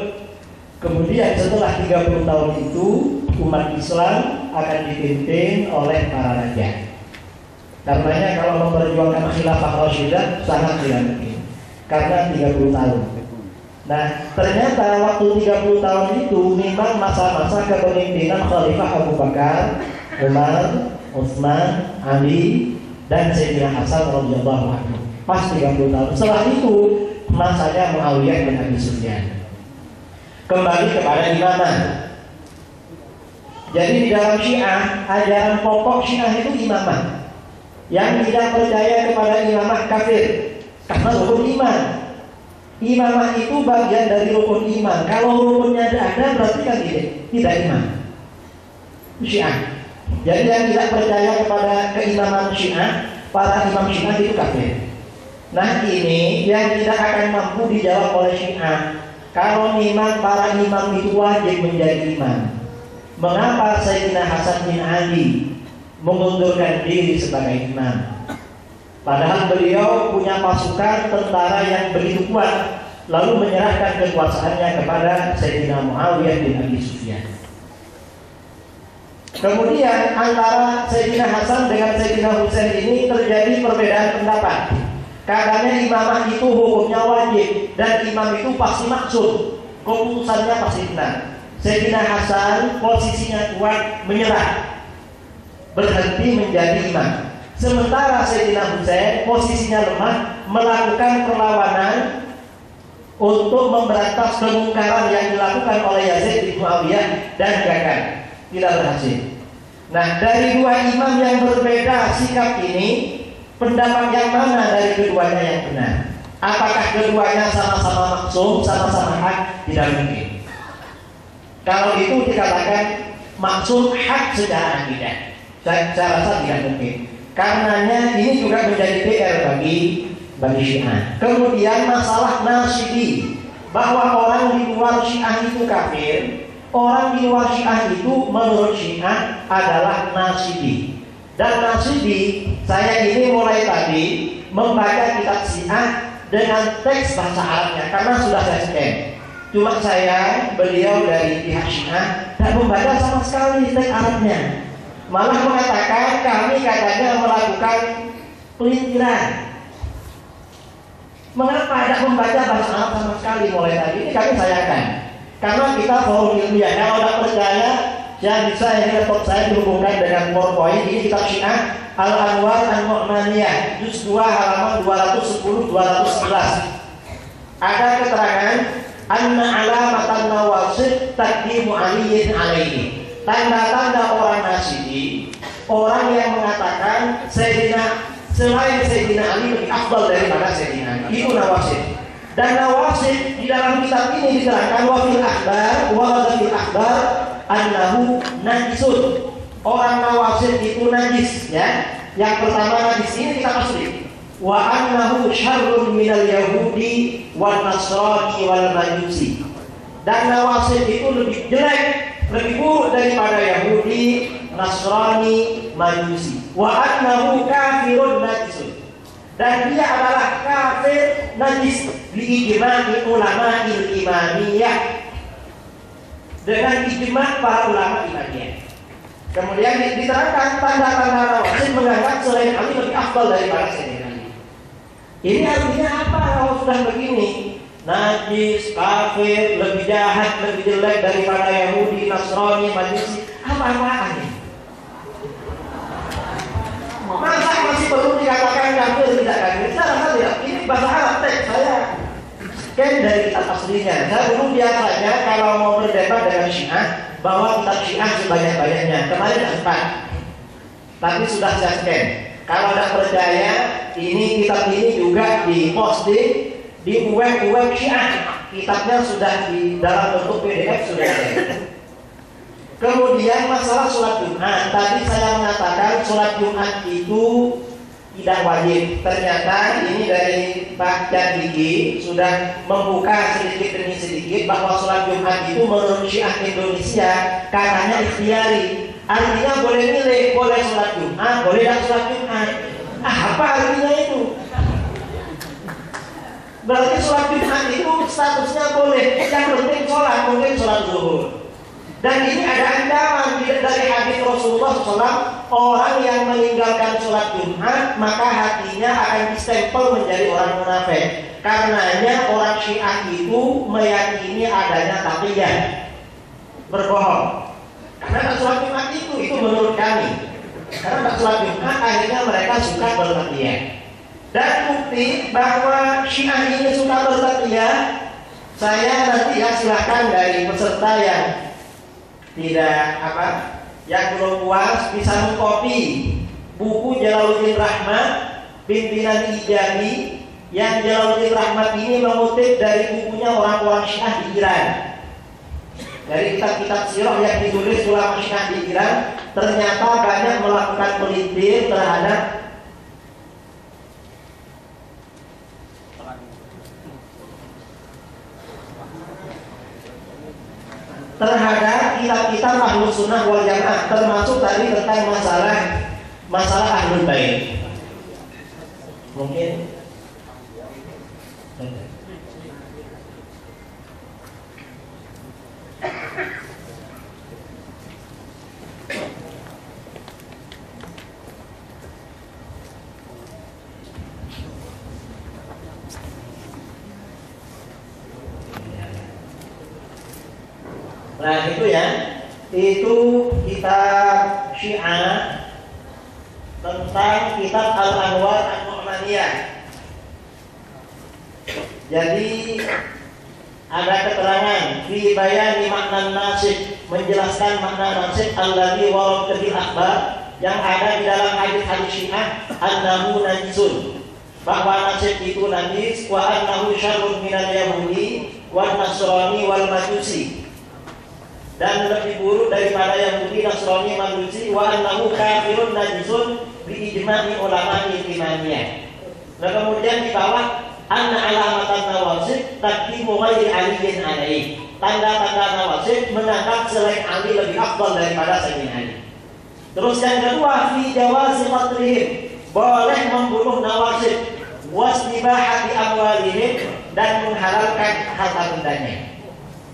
Kemudian setelah 30 tahun itu umat Islam akan dipimpin oleh para raja. Karenanya kalau memperjuangkan khilafah Rasyidah sangat tidak mungkin karena 30 tahun. Nah, ternyata waktu 30 tahun itu memang masa-masa kepemimpinan Khalifah Abu Bakar, Umar, Utsman, Ali dan Sayyidina Hasan radhiyallahu anhu. Pas 30 tahun. Setelah itu masanya Muawiyah bin Abi Sufyan. Kembali kepada imaman. Jadi di dalam Syiah, ajaran pokok Syiah itu imamah. Yang tidak percaya kepada imamah kafir karena rukun iman. Imamah itu bagian dari rukun iman. Kalau rukunnya ada berarti kan tidak iman. Syiah. Jadi yang tidak percaya kepada keimaman Syiah, para imam Syiah itu kafir. Nah, ini yang tidak akan mampu dijawab oleh Syiah. Kalau memang para imam itu wajib menjadi imam, mengapa Sayyidina Hasan bin Ali mengundurkan diri sebagai imam? Padahal beliau punya pasukan tentara yang begitu kuat, lalu menyerahkan kekuasaannya kepada Sayyidina Muawiyah bin Abi Sufyan. Kemudian antara Sayyidina Hasan dengan Sayyidina Husain ini terjadi perbedaan pendapat. Katanya imamah itu hukumnya wajib dan imam itu pasti maksud, keputusannya pasti benar. Sayyidina Hasan posisinya kuat, menyerah, berhenti menjadi imam. Sementara Sayyidina Husain posisinya lemah, melakukan perlawanan untuk memberantas kemungkaran yang dilakukan oleh Yazid bin Muawiyah dan gagal, tidak berhasil. Nah, dari dua imam yang berbeda sikap ini, pendapat yang mana dari keduanya yang benar? Apakah keduanya sama-sama maksum, sama-sama hak? Tidak mungkin. Kalau itu dikatakan maksum hak secara akidah, saya rasa tidak mungkin. Karenanya ini juga menjadi PR bagi Syiah. Kemudian masalah nasibi, bahwa orang di luar Syiah itu kafir. Orang di luar Syiah itu menurut Syiah adalah nasibi. Dan nasibi, saya ini mulai tadi membaca kitab Syiah dengan teks bahasa Arabnya karena sudah saya scan. Cuma beliau dari pihak Syiah tidak membaca sama sekali teks Arabnya. Malah mengatakan kami katanya melakukan pelintiran. Mengapa tidak membaca bahasa Arab sama sekali mulai tadi? Ini kami sayangkan. Karena kita forum ilmiah. Kalau tidak percaya, saya bisa ini laptop saya dihubungkan dengan PowerPoint. Ini kitab Syiah Al-Anwar An-Nu'maniyah juz 2 halaman 210-211. Ada keterangan anna alamatan nawasib taqdimu aliyin alaihi. tanda-tanda orang Nasyidi, orang yang mengatakan selain Sayyidina Ali lebih afdal daripada Sayyidina Ali, itu Nawasib. Dan Nawasib di dalam kitab ini diterangkan wafil akhbar annahu najisun. Orang Nawasib itu najis, ya. Yang pertama najis ini kita asli. Wa annahu syarrun minal yahudi wal nasrani wal majusi. Dan Nawasib itu lebih jelek, lebih buruk daripada Yahudi, Nasrani, Majusi. Wa annahu kafirun najisun. Dan dia adalah kafir najis biijma'i ulama il-imaniyah, dengan ijma' para ulama imaniyah. Kemudian diterangkan tanda-tanda Nawasib menganggap selain Ali lebih afdal daripada Sayyidina Ali. Ini artinya apa kalau sudah begini? Najis, kafir, lebih jahat, lebih jelek daripada Yahudi, Nasrani, Majusi. Apa-apaan ini? Masa masih perlu dikatakan kafir tidak kafir? Saya rasa tidak. Ini bahasa Arab teks saya kan dari kitab aslinya. Saya dulu biasanya kalau mau berdebat dengan Syiah, bawa kitab Syiah sebanyak-banyaknya. Kemarin sempat, tapi sudah saya scan. Kalau tidak percaya, ini kitab ini juga diposting di web Syiah. Kitabnya sudah di dalam bentuk PDF sudah ada. Kemudian masalah sholat Jumat. Tadi saya mengatakan sholat Jumat itu tidak wajib. Ternyata ini dari Pak Jandiki sudah membuka sedikit demi sedikit bahwa sholat Jumat itu menurut Syiah Indonesia katanya ikhtiari. Artinya boleh milih, boleh sholat Jumat, boleh tidak sholat Jumat. Apa artinya itu? Berarti sholat Jumat itu statusnya boleh, yang penting sholat, mungkin sholat zuhur. Dan ini ada ancaman dari hadis Rasulullah SAW, orang yang meninggalkan sholat Jumat maka hatinya akan distempel menjadi orang munafik. Karenanya orang Syiah itu meyakini adanya taqiyah, berbohong. Karena tak sholat Jumat itu menurut kami. Karena tak sholat Jumat akhirnya mereka suka bertaqiyah. Dan bukti bahwa Syiah ini suka bertaqiyah, saya nanti ya silakan dari peserta yang tidak yang belum puas bisa mengkopi buku Jalaluddin Rahmat Pimpinan Ijabi, yang Jalaluddin Rahmat ini mengutip dari bukunya orang-orang Syiah di Iran. Dari kitab-kitab sirah yang ditulis ulama Syiah di Iran, ternyata banyak melakukan pelintir terhadap kitab-kitab Ahlus Sunnah wal Jamaah, termasuk tadi tentang masalah Ahlul Bait. Mungkin nah itu ya, itu kitab Syiah tentang kitab Al-Anwar An-Nu'maniyah. Jadi ada keterangan fi bayani makna nasib, menjelaskan makna nasib alladzi warada fil akhbar, yang ada di dalam hadis-hadis Syiah, annahu najisun, bahwa nasib itu najis, wa annahu syarrun minal yahudi wan nasrani wal majusi, dan lebih buruk daripada Yahudi, Nasrani, Majusi, wa annahu kafirun najisun bi ijma'i ulama imaniyah. Nah kemudian di bawah anna alamatan Nawasib taqdimu ghairi aliyin alaihi, tanda-tanda Nawasib menganggap selain Ali lebih afdal daripada Sayyidina Ali. Terus yang kedua, fi jawazi qatlihim, boleh membunuh Nawasib, wasnibahati amwalihim, dan menghalalkan harta bendanya.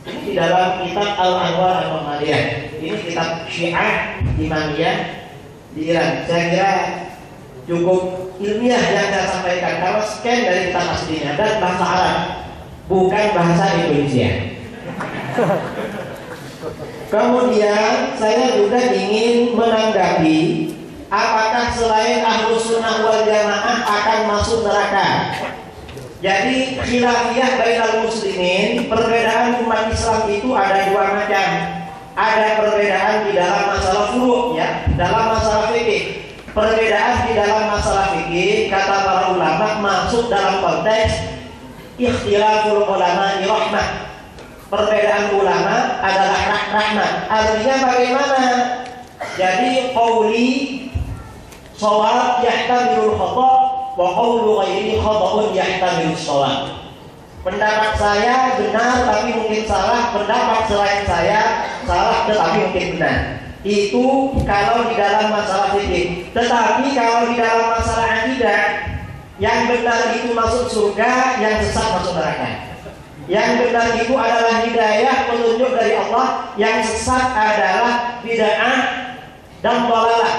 Ini di dalam kitab Al-Anwar An-Nu'maniyah. Ini kitab Syiah Imamiyah di Iran. Saya kira cukup ilmiah yang saya sampaikan. Kalau scan dari kitab aslinya dan bahasa Arab, bukan bahasa Indonesia. Kemudian saya juga ingin menanggapi apakah selain Ahlus Sunnah wal Jamaah akan masuk neraka. Jadi khilafiyah bainal muslimin, perbedaan umat Islam itu ada dua macam. ada perbedaan di dalam masalah furu', ya, dalam masalah fikih. Perbedaan di dalam masalah fikih, kata para ulama, masuk dalam konteks ikhtilaful ulama rahmah. Perbedaan ulama adalah rahmat. Artinya bagaimana? Jadi qauli shawab yahtamilul khata' wa qawlu ghairi khata'un yahtamilus shawab. Pendapat saya benar tapi mungkin salah, pendapat selain saya salah tetapi mungkin benar. Itu kalau di dalam masalah fikih. Tetapi kalau di dalam masalah akidah, yang benar itu masuk surga, yang sesat masuk neraka. Yang benar itu adalah hidayah, petunjuk dari Allah. Yang sesat adalah bid'ah dan dhalalah,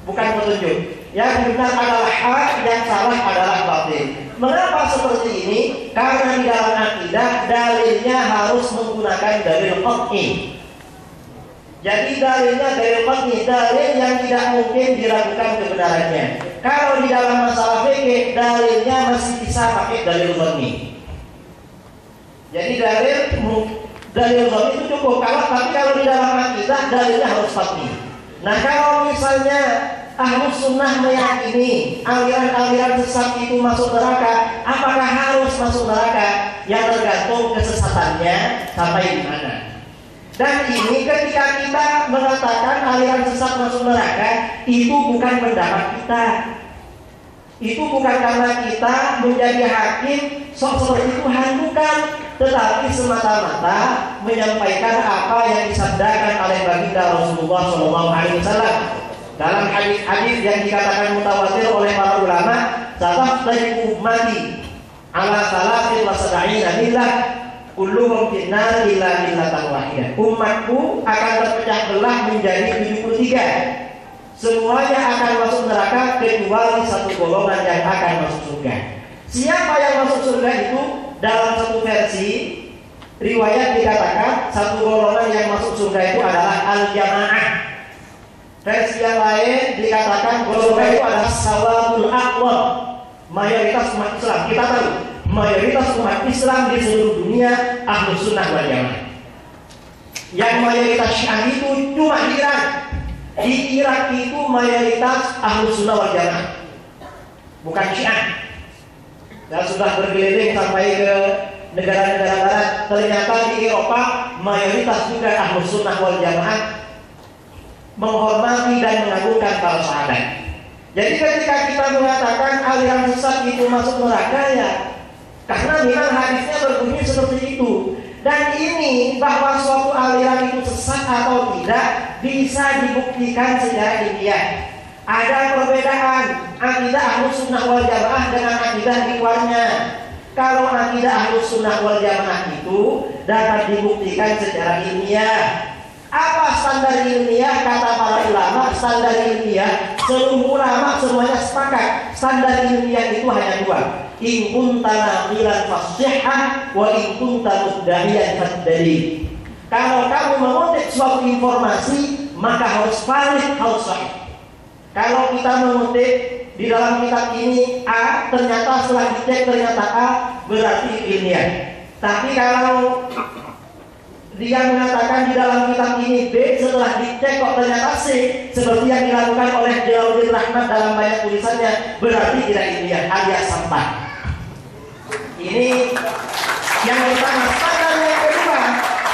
bukan petunjuk. Yang benar adalah hak, yang salah adalah batil. Mengapa seperti ini? Karena di dalam akidah dalilnya harus menggunakan dalil qat'i. Jadi dalilnya dalil qat'i, dalil yang tidak mungkin diragukan kebenarannya. Kalau di dalam masalah fikih dalilnya masih bisa pakai dalil dhanni. Jadi dalil dhanni itu cukup. Tapi kalau di dalam akidah dalilnya harus qat'i. Nah, kalau misalnya Ahlus Sunnah meyakini aliran-aliran sesat itu masuk neraka, apakah harus masuk neraka? Yang tergantung kesesatannya sampai di mana. Dan ini ketika kita mengatakan aliran sesat masuk neraka, itu bukan pendapat kita. Itu bukan karena kita menjadi hakim sok seperti Tuhan, bukan, tetapi semata-mata menyampaikan apa yang disabdakan oleh baginda Rasulullah SAW. Dalam hadis-hadis yang dikatakan mutawatir oleh para ulama, "Satafariqu ummati ala salatin wa sab'ina millah, kulluhum finnar illa millatan wahidah." Umatku akan terpecah belah menjadi 73. Semuanya akan masuk neraka kecuali satu golongan yang akan masuk surga. Siapa yang masuk surga itu? Dalam satu versi riwayat dikatakan satu golongan yang masuk surga itu adalah al-jamaah. Versi yang lain dikatakan golongan itu adalah sawatul aqwam, mayoritas umat Islam. Kita tahu mayoritas umat Islam di seluruh dunia Ahlus Sunnah wal Jamaah. Yang mayoritas Syiah itu cuma di Irak. Di Irak itu mayoritas Ahlus Sunnah wal Jamaah, bukan Syiah. Dan sudah berkeliling sampai ke negara-negara barat. Ternyata di Eropa mayoritas juga Ahlus Sunnah wal Jamaah menghormati dan mengagungkan para sahabat. Jadi ketika kita mengatakan aliran sesat itu masuk neraka, ya karena memang hadisnya berbunyi seperti itu. Dan ini bahwa suatu aliran itu sesat atau tidak bisa dibuktikan secara ilmiah. Ada perbedaan akidah Ahlus Sunnah wal Jamaah dengan akidah di luarnya. Kalau akidah Ahlus Sunnah wal Jamaah itu dapat dibuktikan secara ilmiah. Apa standar ilmiah? Kata para ulama, standar ilmiah seluruh ulama semuanya sepakat. Standar ilmiah itu hanya dua. In kunta naqilan fasihah wa in kunta muddahiyan fadli. Kalau kamu mengutip suatu informasi, maka harus valid, harus sahih. Kalau kita mengutip di dalam kitab ini A, ternyata setelah dicek ternyata A, berarti ilmiah. Tapi kalau dia mengatakan di dalam kitab ini B, setelah dicek kok ternyata C, seperti yang dilakukan oleh Jalauddin Rahmat dalam banyak tulisannya, berarti tidak ilmiah, alias sampah. Ini yang pertama. Standar yang kedua,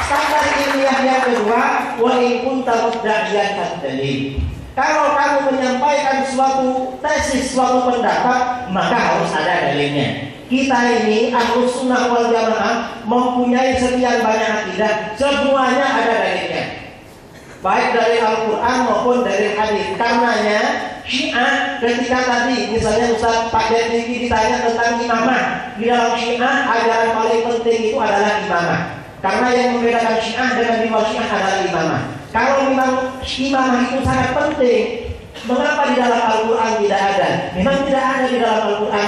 standar ilmiah yang kedua, wa in kunta mudda'iyan fadli. Kalau kamu menyampaikan suatu tesis, suatu pendapat, maka harus ada dalilnya. Kita ini Ahlus Sunnah wal Jamaah mempunyai sekian banyak akidah, semuanya ada dalilnya, baik dari Al-Quran maupun dari hadis. Karenanya Syiah ketika tadi misalnya Ustaz Pak Deddy ditanya tentang imamah, di dalam Syiah ajaran paling penting itu adalah imamah. Karena yang membedakan Syiah dengan di luar Syiah adalah imamah. Kalau memang imamah itu sangat penting, mengapa di dalam Al-Quran tidak ada? Memang tidak ada di dalam Al-Quran.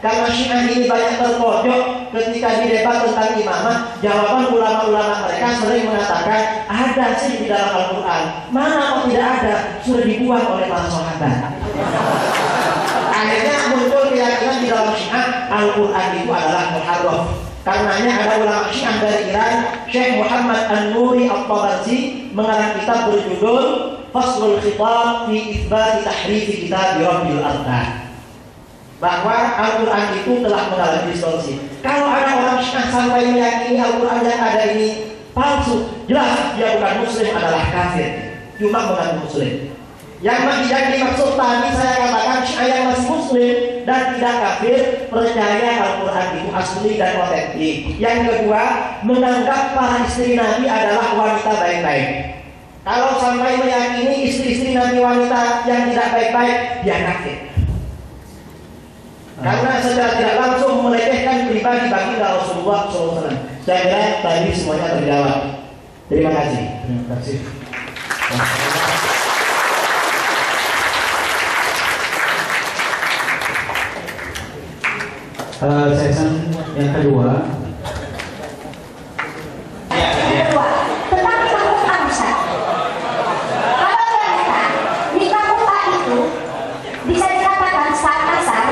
Karena Syiah ini banyak terpojok ketika didebat tentang imamah. Jawaban ulama-ulama mereka sering mengatakan ada sih di dalam Al-Quran. Mana kok tidak ada? Sudah dibuang oleh para sahabat. Akhirnya muncul keyakinan di dalam Syiah Al-Quran itu adalah muharraf. Karenanya ada ulama Syiah dari Iran, Syekh Muhammad An-Nuri At-Tabarsi, mengarang kitab berjudul Faslul Khitab fi Itsbati Tahrifi Kitab Rabbil Arkan, bahwa Al-Quran itu telah mengalami distorsi. Kalau ada orang Syiah sampai meyakini Al-Quran yang ada ini palsu, jelas dia bukan muslim, adalah kafir, cuma mengaku muslim. Yang dimaksud tadi saya katakan Syiah yang masih muslim dan tidak kafir, percaya Al-Quran itu asli dan otentik. Yang kedua, menganggap para istri Nabi adalah wanita baik-baik. Kalau sampai meyakini istri-istri Nabi wanita yang tidak baik-baik, dia kafir. Karena secara tidak langsung melecehkan pribadi baginda Rasulullah SAW. Saya kira tadi semuanya terjawab. Terima kasih. Terima kasih. Session yang kedua. Yang kedua, tentang pramuka Ustaz. Kalau ternyata di pramuka itu bisa dikatakan saat kasar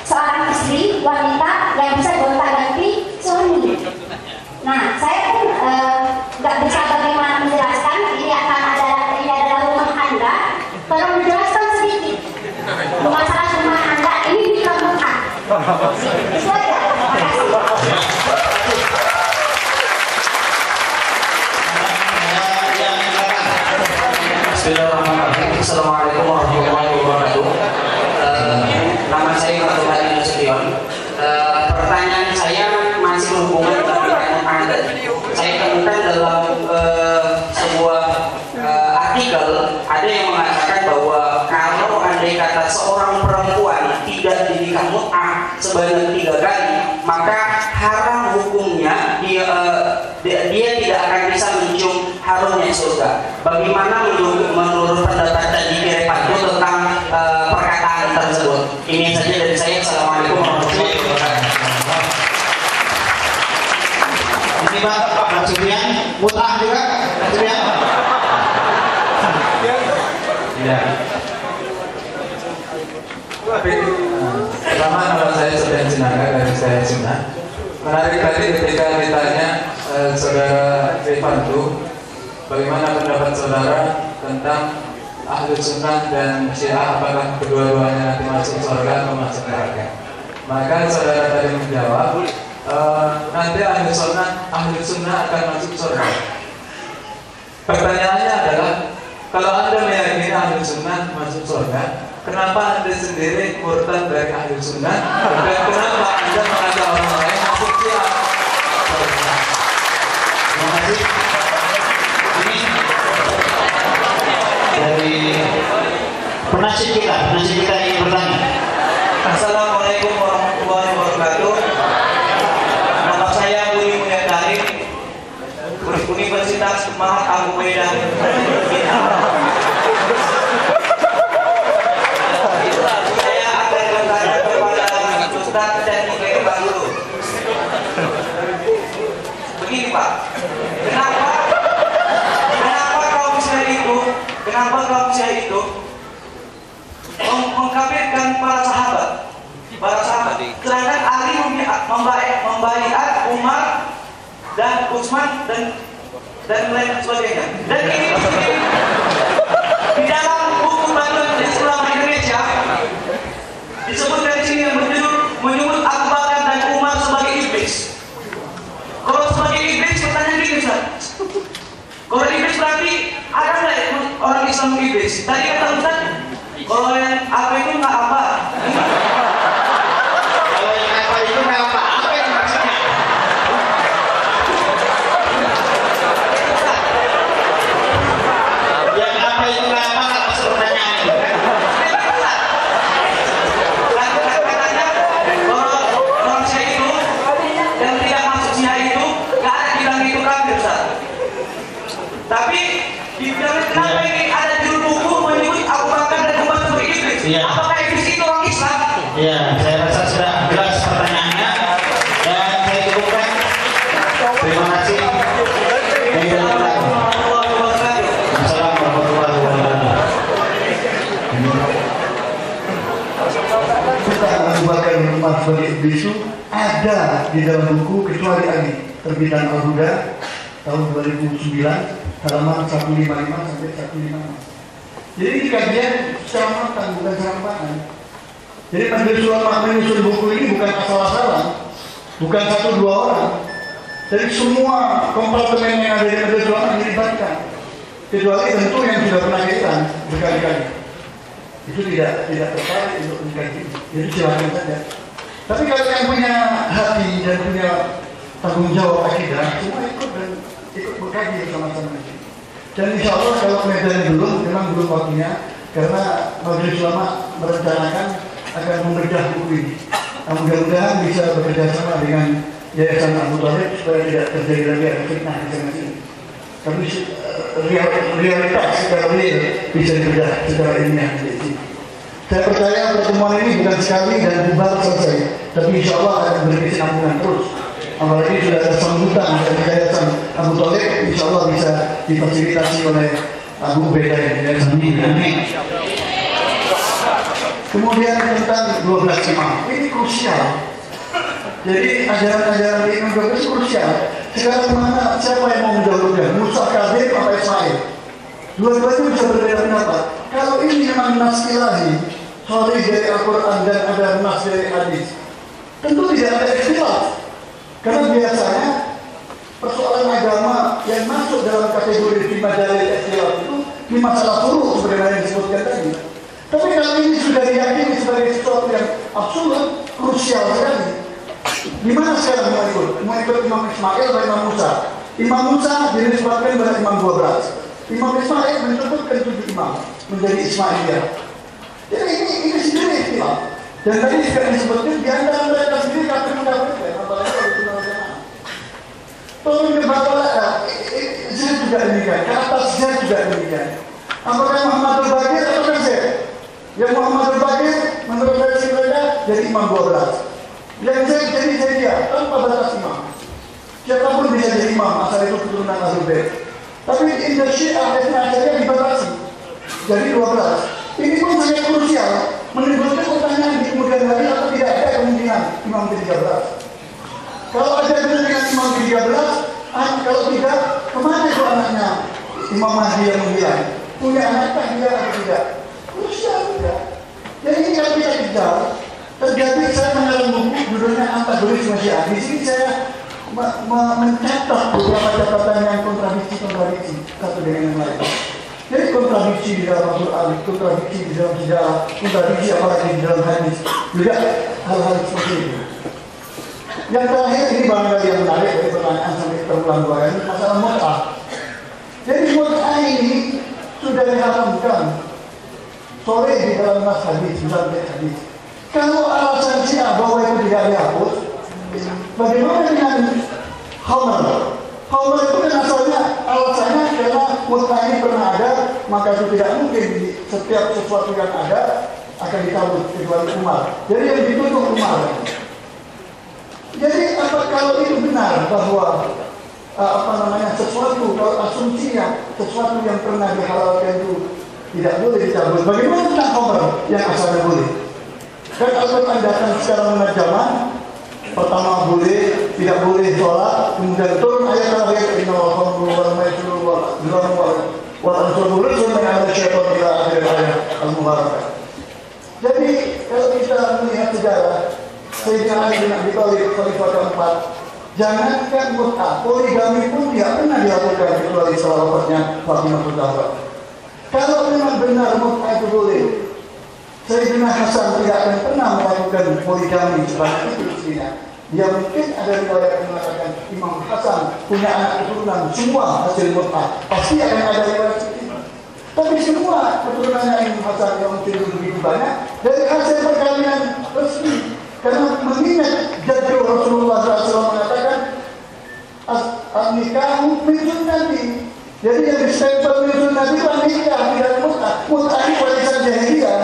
seorang istri wanita yang bisa gonta-ganti suami. Nah, saya pun nggak bisa bagaimana menjelaskan ini adalah rumah Anda. Tolong menjelaskan sedikit masalah rumah Anda ini di pramuka. Itu aja. Bismillahirrahmanirrahim. Assalamualaikum warahmatullahi wabarakatuh. Nama saya Fatul Hadi Nasution. Pertanyaan saya masih berhubungan dengan pertanyaan tadi. Saya temukan dalam sebuah artikel ada yang mengatakan bahwa kalau andai kata seorang perempuan tidak dinikah mut'ah sebanyak 3 kali, maka haram hukumnya dia tidak akan bisa mencium harumnya surga. Bagaimana menurut pendapat tadi Pak tentang perkataan tersebut? Ini saja dari saya. Assalamualaikum warahmatullahi wabarakatuh. Ini Pak Sufian, mut'ah juga, Pak Sufian. Ya. Pertama, nama saya Sufian Sinaga dari saya Sunnah. Menarik tadi ketika ditanya saudara Rifanto, bagaimana pendapat saudara tentang Ahlus Sunnah dan Syiah, apakah kedua-duanya nanti masuk surga atau masuk neraka? Maka saudara tadi menjawab, nanti Ahlus Sunnah akan masuk surga. Pertanyaannya adalah, kalau Anda meyakini Ahlus Sunnah masuk surga, kenapa Anda sendiri murtad dari Ahlus Sunnah dan kenapa Anda mengajak orang lain masuk Syiah? Terima kasih. Ini dari penasihat kita ingin bertanya. Assalamualaikum warahmatullahi wabarakatuh. Nama saya Budi Mulyadari, Universitas Mahat Agung Medan. Saya akan bertanya kepada Ustaz dan Ibu Baru. Begini Pak, kenapa kaum Syiah itu mengkafirkan para sahabat? Sedangkan Ali membaiat Umar dan Utsman dan lain sebagainya. Dan ini di dalam buku Panduan Islam Indonesia disebutkan di sini yang menyebut Abu Bakar dan Umar sebagai iblis. Kalau sebagai iblis, pertanyaan gini Ustaz. Kalau iblis berarti ada nggak orang Islam iblis? Tadi kata Ustaz, kalau yang apa itu nggak apa. Kalau yang apa itu nggak apa? Apa yang maksudnya? Yang apa itu nggak apa? Nggak masuk pertanyaan itu. Katanya orang Syiah itu yang tidak masuk Syiah itu nggak ada bilang itu kafir Ustaz. Tapi di dalam kenapa ini ada judul buku menyebut Abu Bakar dan Umar sebagai iblis? Iya. Apakah iblis itu orang Islam? Iya, saya rasa sudah jelas pertanyaannya dan saya cukupkan. Terima kasih. Assalamualaikum warahmatullahi wabarakatuh. Kita Abu Bakar dan Umar sebagai iblis itu ada di dalam buku kecuali Ali terbitan Al-Huda tahun 2009 halaman 155 sampai 156. Jadi ini kajian secara matang, bukan secara panjang. Jadi majelis ulama menyusun buku ini bukan asal-asalan, bukan 1-2 orang. Jadi semua kompartemen yang ada di majelis ulama dilibatkan, kecuali tentu yang sudah pernah kaitan berkali-kali. Itu tidak tertarik untuk mengkaji. Jadi silakan saja. Tapi kalau yang punya hati dan punya tanggung jawab akidah, semua ikut dan ikut berkaji bersama-sama. Dan insya Allah kalau medan memang belum waktunya, karena majelis ulama merencanakan akan membedah buku ini. Mudah-mudahan bisa bekerja sama dengan Yayasan Abu Thalib supaya tidak terjadi lagi ada fitnah di sana sini. Tapi realitas secara real bisa dibedah secara ilmiah di sini. Saya percaya pertemuan ini bukan sekali dan bubar selesai, tapi insya Allah akan berkesinambungan terus. Apalagi sudah ada sambutan dari Yayasan Abu Thalib, insya Allah bisa difasilitasi oleh Abu Ubaidah yang Yayasan ini. Kemudian tentang 12 imam, ini krusial. Jadi ajaran-ajaran Imam 12 itu krusial. Sekarang mana siapa yang mau mendahulukan? Musa Kadzim apa Ismail? Dua-duanya bisa berbeda pendapat. Kalau ini memang nas ilahi, sahih dari Al-Quran dan ada nas dari hadis, tentu tidak ada ikhtilaf. Karena biasanya persoalan agama yang masuk dalam kategori lima dalil ikhtilaf itu di masalah furu sebagaimana yang disebutkan tadi. Tapi kalau ini sudah diyakini sebagai sesuatu yang absolut, krusial sekali. Di mana sekarang mau ikut? Mau ikut Imam Ismail atau Imam Musa? Imam Musa dinisbatkan kepada Imam 12. Imam Ismail menyebutkan 7 imam menjadi Ismailiyah. Jadi ini sendiri ikhtilaf. Dan tadi juga disebutkan di antara mereka sendiri kafir mendapatkan apalagi kalau itu nama. Tolong ke bawah, saya juga demikian. Ke atas saya juga demikian. Apakah Muhammad Al-Baqir atau Zaid? Yang Muhammad Al-Baqir menurut versi mereka jadi Imam 12. Yang Zaid jadi dia tanpa batas imam. Siapapun bisa jadi imam asal itu keturunan Ahlul Bait. Tapi Indah Syiah akhirnya dibatasi jadi 12. Ini pun sangat krusial, menimbulkan pertanyaan di kemudian hari atau tidak ada kemungkinan imam ke-13. Kalau ada kemungkinan imam ke-13, kalau tidak, kemana itu anaknya Imam Mahdi yang menghilang? Punya anak dia atau tidak? Krusial tidak. Jadi ini kalau kita kejar, terjadi saya mengalami buku judulnya Antagonisme Syiah. Di sini saya mencatat beberapa catatan yang kontradiksi satu dengan yang lain. Jadi kontradiksi di dalam Al-Quran, kontradiksi di dalam sejarah, kontradiksi apalagi di dalam hadis, juga hal-hal seperti itu. Yang terakhir ini barangkali yang menarik dari pertanyaan sampai terulang 2 kali, masalah mut'ah. Jadi mut'ah ini sudah diharamkan sore di dalam nas hadis, dalam hadis. Kalau alasan Syiah bahwa itu tidak dihapus, bagaimana dengan Homer? Homer itu kan asalnya alasannya karena mut'ah ini pernah ada, maka itu tidak mungkin di setiap sesuatu yang ada akan dicabut kecuali Umar. Jadi yang dituduh Umar. Jadi apa kalau itu benar bahwa sesuatu kalau asumsinya sesuatu yang pernah dihalalkan itu tidak boleh dicabut, bagaimana tentang Homer yang asalnya boleh? Dan Al-Quran datang secara menerjemah. Pertama boleh, tidak boleh sholat, kemudian turun ayat terakhir inna wal-khamru wal-maisru wal-ansur rizqun min amali syaitan ila akhir ayat al-mubarakah. Jadi kalau kita melihat sejarah Sayyidina Ali bin Abi Thalib khalifah keempat, jangankan mut'ah, poligami pun tidak pernah dilakukan kecuali setelah wafatnya Fatimah Zahra. Kalau memang benar mut'ah itu boleh, Sayyidina Hasan tidak akan pernah melakukan poligami sebanyak itu istrinya. Dia mungkin ada riwayat yang mengatakan Imam Hasan punya anak keturunan semua hasil mut'ah. Pasti akan ada riwayat seperti itu. Tapi semua keturunannya Imam Hasan yang mungkin begitu banyak dari hasil perkawinan resmi. Karena mengingat jadul Rasulullah SAW mengatakan An-nikahu min sunnati. Jadi yang distempel min sunnati itu nikah, tidak mut'ah. Mut'ah ini warisan jahiliyah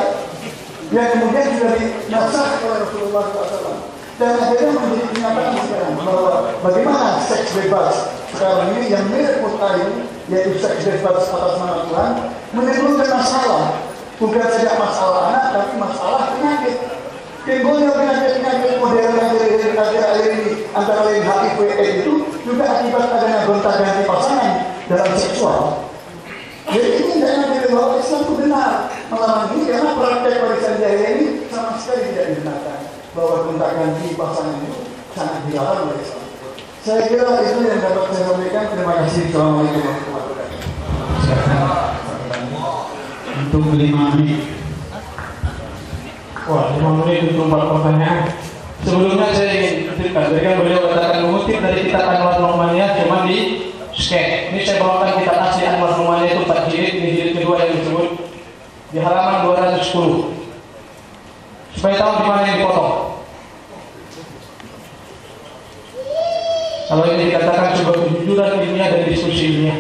yang kemudian sudah dinasah oleh Rasulullah SAW. Dan akhirnya menjadi kenyataan sekarang bahwa bagaimana seks bebas sekarang ini yang mirip mut'ah ini, yaitu seks bebas atas nama Tuhan, menimbulkan masalah. Bukan saja masalah anak, tapi masalah penyakit. Timbulnya penyakit-penyakit modern yang akhir-akhir ini antara lain HIV/AIDS itu juga akibat adanya gonta-ganti pasangan dalam seksual. Jadi ini tidak menjadi bahwa Islam itu benar melarang ini karena praktek warisan jahiliyah ini sama sekali tidak dibenarkan bahwa gonta-ganti pasangan itu sangat dilarang oleh Islam. Saya kira itu yang dapat saya sampaikan. Terima kasih. Assalamualaikum warahmatullahi wabarakatuh. Untuk 5 menit. Wah, 5 menit untuk 4 pertanyaan. Sebelumnya saya ingin ceritakan, jadi kan beliau katakan mengutip dari kitab Anwar Nu'maniyah cuma di scan. Ini saya bawakan kitab asli Anwar Nu'maniyah itu 4 jilid, ini jilid kedua yang disebut di halaman 210. Supaya tahu di mana yang dipotong. Kalau ini dikatakan sebuah kejujuran ilmiah dan diskusi ilmiah.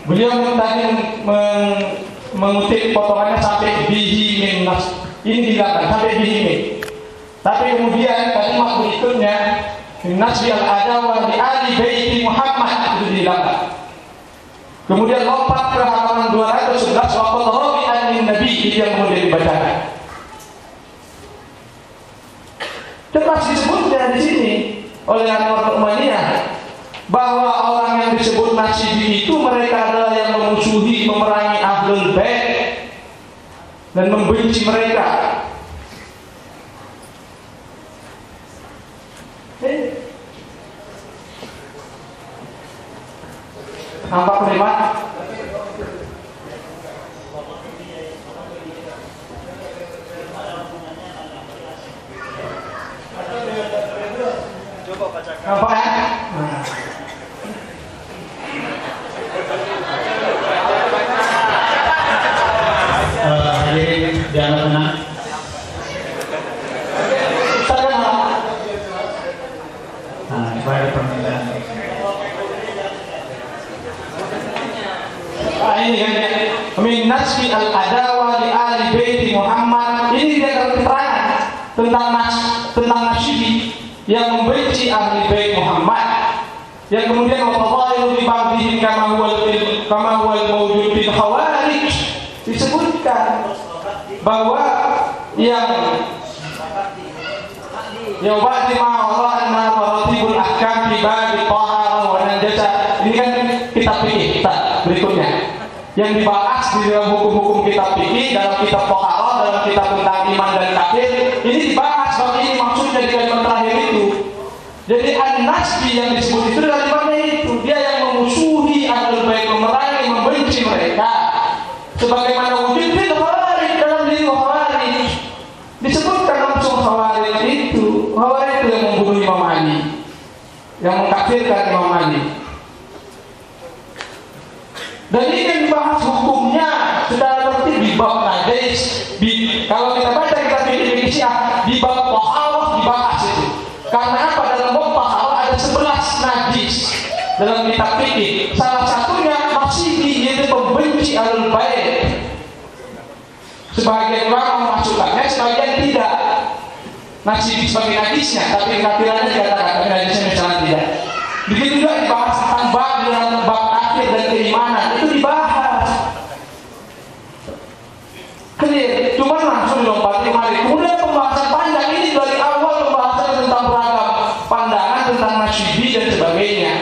Beliau tadi mengutip potongannya sampai bihi min nas. Ini dikatakan sampai bihi min. Tapi kemudian kalimat berikutnya min nasbi al-adawa li ali baiti Muhammad itu dihilangkan. Kemudian lompat ke halaman 211 waqad rabi'an min nabi itu yang kemudian dibacakan. Jelas disebutnya di sini oleh Anwar Nu'maniyah bahwa orang yang disebut Nasibi itu mereka adalah yang memusuhi, memerangi Ahlul Bait dan membenci mereka. Nampak kalimat? Nampak ya? Hadirin dianggap tenang. Nah, pada permintaan. Ini kan min nasbi al-adawa li ali baiti Muhammad. Ini dia keterangan tentang Nasibi yang membenci ahli bait Muhammad. Yang kemudian wa bi ba'dihim kama huwa al-mawjud bil khawarij. Disebutkan bahwa yang ba'di ma wara'na maratibul ahkam fi babi taharah wa najasa. Ini kan kitab fikih kita berikutnya yang dibahas di dalam hukum-hukum kitab fikih, dalam kitab taharah, dalam kitab tentang iman dan kafir. Ini dibahas bahwa ini maksudnya di kalimat terakhir itu. Jadi an-nasbi yang disebut itu adalah kalimatnya itu, dia yang memusuhi Ahlul Bait, memerangi, membenci mereka. Sebagaimana wujud fil khawarij, dalam diri khawarij disebutkan langsung khawarij itu yang membunuh Imam Ali, yang mengkafirkan Imam Ali. Dan ini yang dibahas hukumnya secara tertib di bab najis. Kalau kita baca kitab fikih Syiah di bab taharah dibahas itu. Karena apa? Dalam bab taharah ada 11 najis dalam kitab fikih. Salah satunya Nasibi, yaitu pembenci Ahlul Bait. Sebagian ulama memasukkannya, sebagian tidak. Nasibi sebagai najisnya, tapi kafirannya dikatakan najisnya misalnya tidak. Begitu juga dibahas tentang bab dalam bab akhir dan keimanan, itu dibahas. Clear, cuma langsung dilompat kemari. Kemudian pembahasan panjang ini dari awal pembahasan tentang beragam pandangan tentang Nasibi dan sebagainya.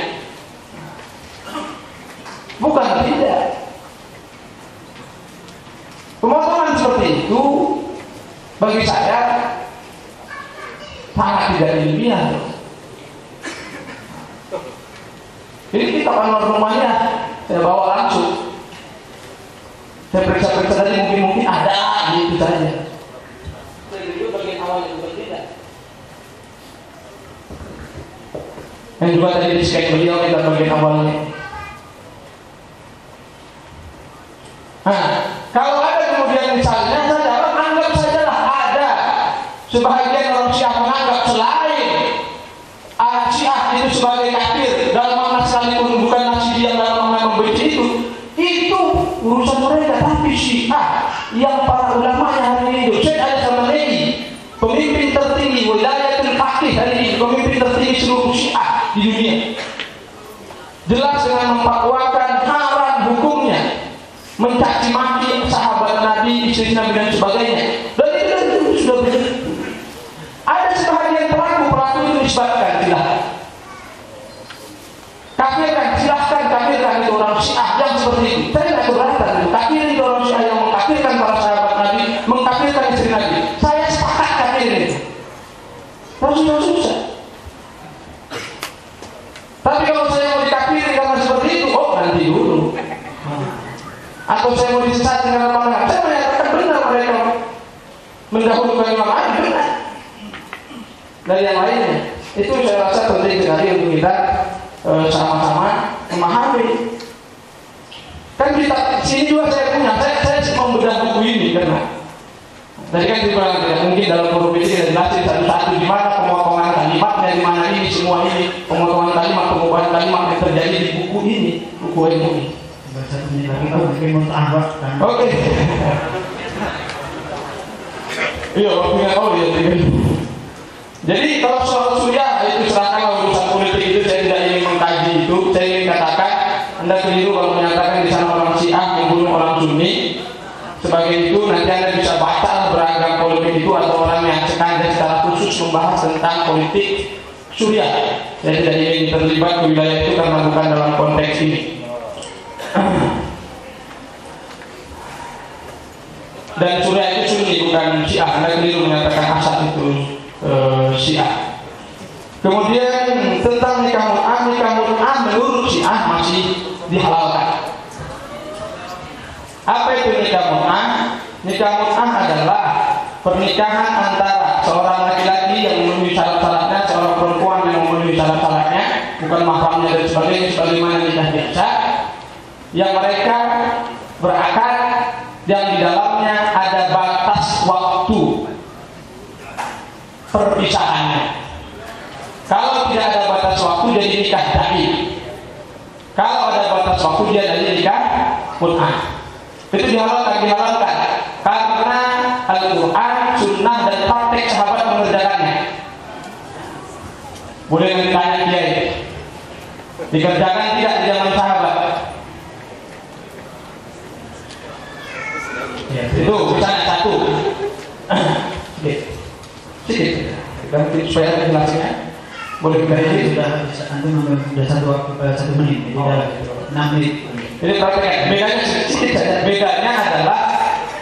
Bukan tidak. Pemotongan seperti itu bagi saya sangat tidak ilmiah. Jadi kita Anwar Nu'maniyah saya bawa langsung. Saya periksa-periksa tadi mungkin ada gitu saja. Itu bagian awal yang berbeda. Dan juga tadi di sketch beliau kita bagian awalnya. Nah, kalau ada kemudian misalnya saja anggap sajalah ada sebagian orang Syiah menganggap selain Syiah itu sebagai kafir dalam makna sekalipun bukan Nasibi yang dalam makna membenci itu urusan mereka. Tapi Syiah yang para ulamanya hari ini Syekh Al-Khamenei, pemimpin tertinggi wilayatul faqih hari ini, pemimpin tertinggi seluruh Syiah di dunia, jelas dengan memfatwakan haram hukumnya mencaci maki sahabat Nabi, istri Nabi dan sebagainya. Dan itu sudah begitu. Ada sebahagian pelaku nisbatkan, silahkan. Kafirkan, silahkan kafirkan itu orang Syiah yang seperti itu. Saya tidak keberatan itu. Kafirin itu orang Syiah yang mengkafirkan para sahabat Nabi, mengkafirkan istri Nabi. Saya sepakat kafirin itu. Harus susah. Tapi kalau saya mau dikafirin karena seperti itu, oh nanti dulu. Atau saya mau disesatkan karena pandangan, saya menyatakan benar mereka mendahulukan Imam Ali, benar. Dan yang lainnya, itu saya rasa penting sekali untuk kita sama-sama memahami. Kan kita sini juga saya punya, saya membedah buku ini karena tadi kan dibilang tidak mungkin dalam forum ini tidak jelasin satu-satu di mana pemotongan kalimatnya, di mana ini semua ini pemotongan kalimat, pengubahan kalimat yang terjadi di buku ini, buku ini. Satu menit lagi Pak, mungkin mau tambah kan? Oke. Iya, waktunya ya. Jadi kalau soal Suriah itu serahkanlah urusan politik itu, saya tidak ingin mengkaji itu. Saya ingin katakan Anda keliru kalau menyatakan di sana orang Syiah membunuh orang Sunni. Sebagai itu nanti Anda bisa baca beragam politik itu atau orang yang secara khusus membahas tentang politik Suriah. Saya tidak ingin terlibat ke wilayah itu karena bukan dalam konteks ini. Dan Suriah itu Sunni bukan Syiah. Anda keliru menyatakan Asad itu Syiah. Kemudian tentang nikah mut'ah menurut Syiah masih dihalalkan. Apa itu nikah mut'ah? Nikah mut'ah adalah pernikahan antara seorang laki-laki yang memenuhi syarat-syaratnya, seorang perempuan yang memenuhi syarat-syaratnya, bukan mahramnya dan sebagainya, sebagaimana nikah biasa, yang mereka berakad yang di dalamnya ada batas waktu perpisahannya. Kalau tidak ada batas waktu jadi nikah dai. Kalau ada batas waktu dia jadi nikah mut'ah. Itu dihalalkan karena Al-Quran, Sunnah dan praktek sahabat mengerjakannya. Boleh ditanya dia itu dikerjakan tidak di zaman sahabat? Ya, itu misalnya satu. Sedikit. Supaya jelasnya boleh kita ini sudah satu menit, jadi 6 menit. Jadi perhatikan, bedanya sedikit saja. Bedanya adalah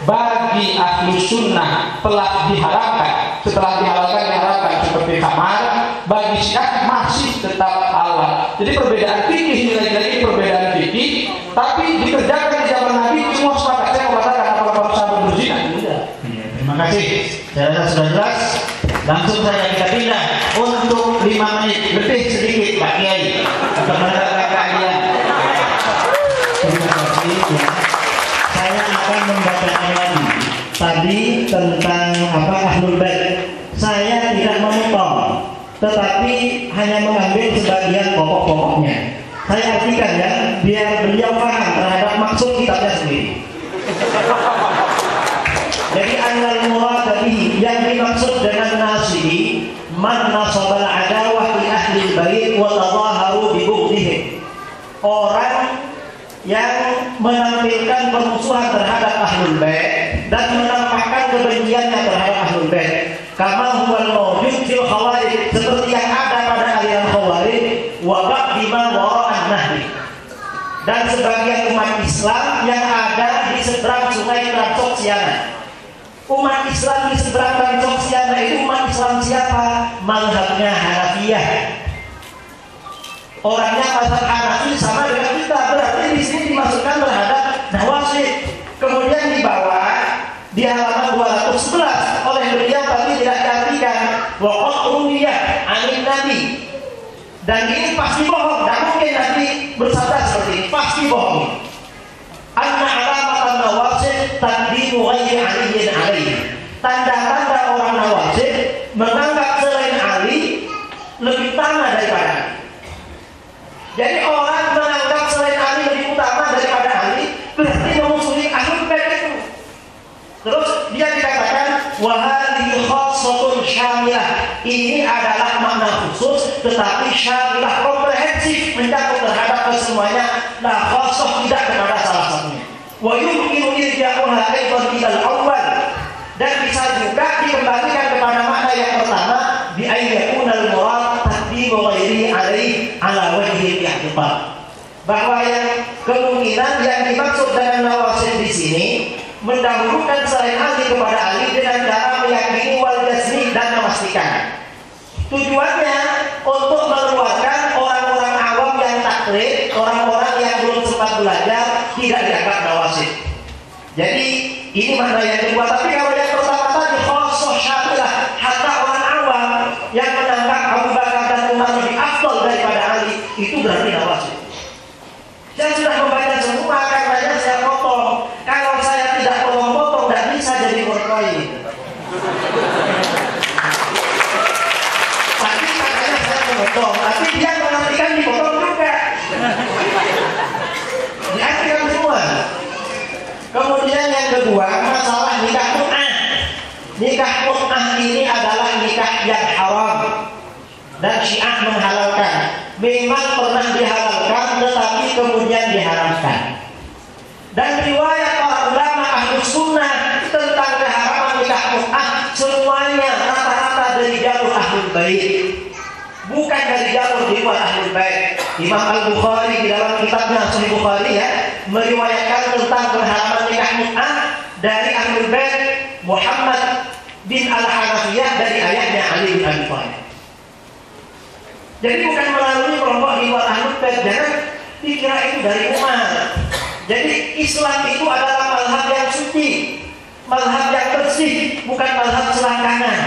bagi ahlu sunnah telah diharamkan, setelah diharamkan seperti khamar, bagi Syiah masih tetap halal. Jadi perbedaan fikih ini lagi-lagi perbedaan fikih, tapi dikerjakan di zaman Nabi semua sepakat. Saya mengatakan apakah sahabat berzina? Tidak. Terima kasih. Saya rasa sudah jelas. Langsung saja kita pindah untuk 5 menit lebih sedikit Pak Kiai untuk mendengarkan keadilan. Terima kasih. Ya. Saya akan membacakan lagi tadi tentang Ahlul Bait. Saya tidak memotong, tetapi hanya mengambil sebagian pokok-pokoknya. Saya artikan ya, biar beliau paham terhadap maksud kitabnya sendiri. Jadi annal murad bihi, yang dimaksud dengan nasihi man nasabal adawah li ahli bait wa tadhaharu bi bughdihim. Orang yang menampilkan permusuhan terhadap ahlul bait dan menampakkan kebenciannya terhadap ahlul bait. Kama huwal mawjud fil khawarij, seperti yang ada pada aliran khawarij wa ba'di ma wara'an nahdi. Dan sebagian umat Islam yang ada di seberang sungai Transoksiana. Umat Islam di seberang Transoksiana itu umat Islam siapa? Mazhabnya Hanafiyah. Orangnya mazhab Hanafi sama dengan kita, berarti di sini dimasukkan terhadap Nawasib. Kemudian di bawah di halaman 211 oleh beliau tapi tidak diartikan waqad ruwiyah anin Nabi. Dan ini pasti bohong, tidak mungkin Nabi bersabda seperti ini, pasti bohong. Anna alamatan Nawasib taqdimu ghairi aliyin alaihi. Tanda-tanda orang Nawasib menganggap selain Ali lebih utama daripada Ali. Jadi orang menganggap selain Ali lebih utama daripada Ali berarti memusuhi Ahlul Bait itu. Terus dia dikatakan wa hadhihi khassatun syamilah. Ini adalah makna khusus tetapi syamilah, komprehensif, mencakup terhadap kesemuanya. Nah, khassah tidak kepada salah satunya. Wa yumkinu irja'uha aidan ilal awwal, dan bisa juga dikembalikan kepada makna yang pertama bi ayyakunal murad cepat. Bahwa yang kemungkinan yang dimaksud dengan nawasib di sini mendahulukan selain Ali kepada Ali dengan cara meyakini wal jazmi dan memastikan. Tujuannya untuk mengeluarkan orang-orang awam yang taklid, orang-orang yang belum sempat belajar tidak dianggap nawasib. Jadi ini makna yang kedua. Tapi kalau yang pertama tadi khosoh syafilah, hatta orang awam yang menanggap Abu Bakar dan Umar lebih afdal daripada Ali, itu berarti nawasib. Saya sudah membaca semua, karenanya saya potong. Kalau saya tidak potong-potong, tidak bisa jadi murkoi. Tapi katanya saya memotong, tapi dia mengartikan dipotong juga. Diartikan semua. Kemudian yang kedua, masalah nikah mut'ah. Nikah mut'ah ini adalah nikah yang haram dan Syiah menghalalkan. Memang pernah dihalalkan tetapi kemudian diharamkan. Dan riwayat para ulama Ahlus Sunnah tentang keharaman nikah mut'ah semuanya rata-rata dari jalur Ahlul Bait, bukan dari jalur di luar Ahlul Bait. Imam Al-Bukhari di dalam kitabnya Sahih Bukhari meriwayatkan tentang keharaman nikah mut'ah dari Ahlul Bait Muhammad bin Al-Hanafiyah dari ayahnya Ali bin Abi Thalib. Jadi bukan melalui kelompok di luar Ahlul Bait, jangan dikira itu dari Umar. Jadi Islam itu adalah mazhab yang suci, mazhab yang bersih, bukan mazhab selangkangan.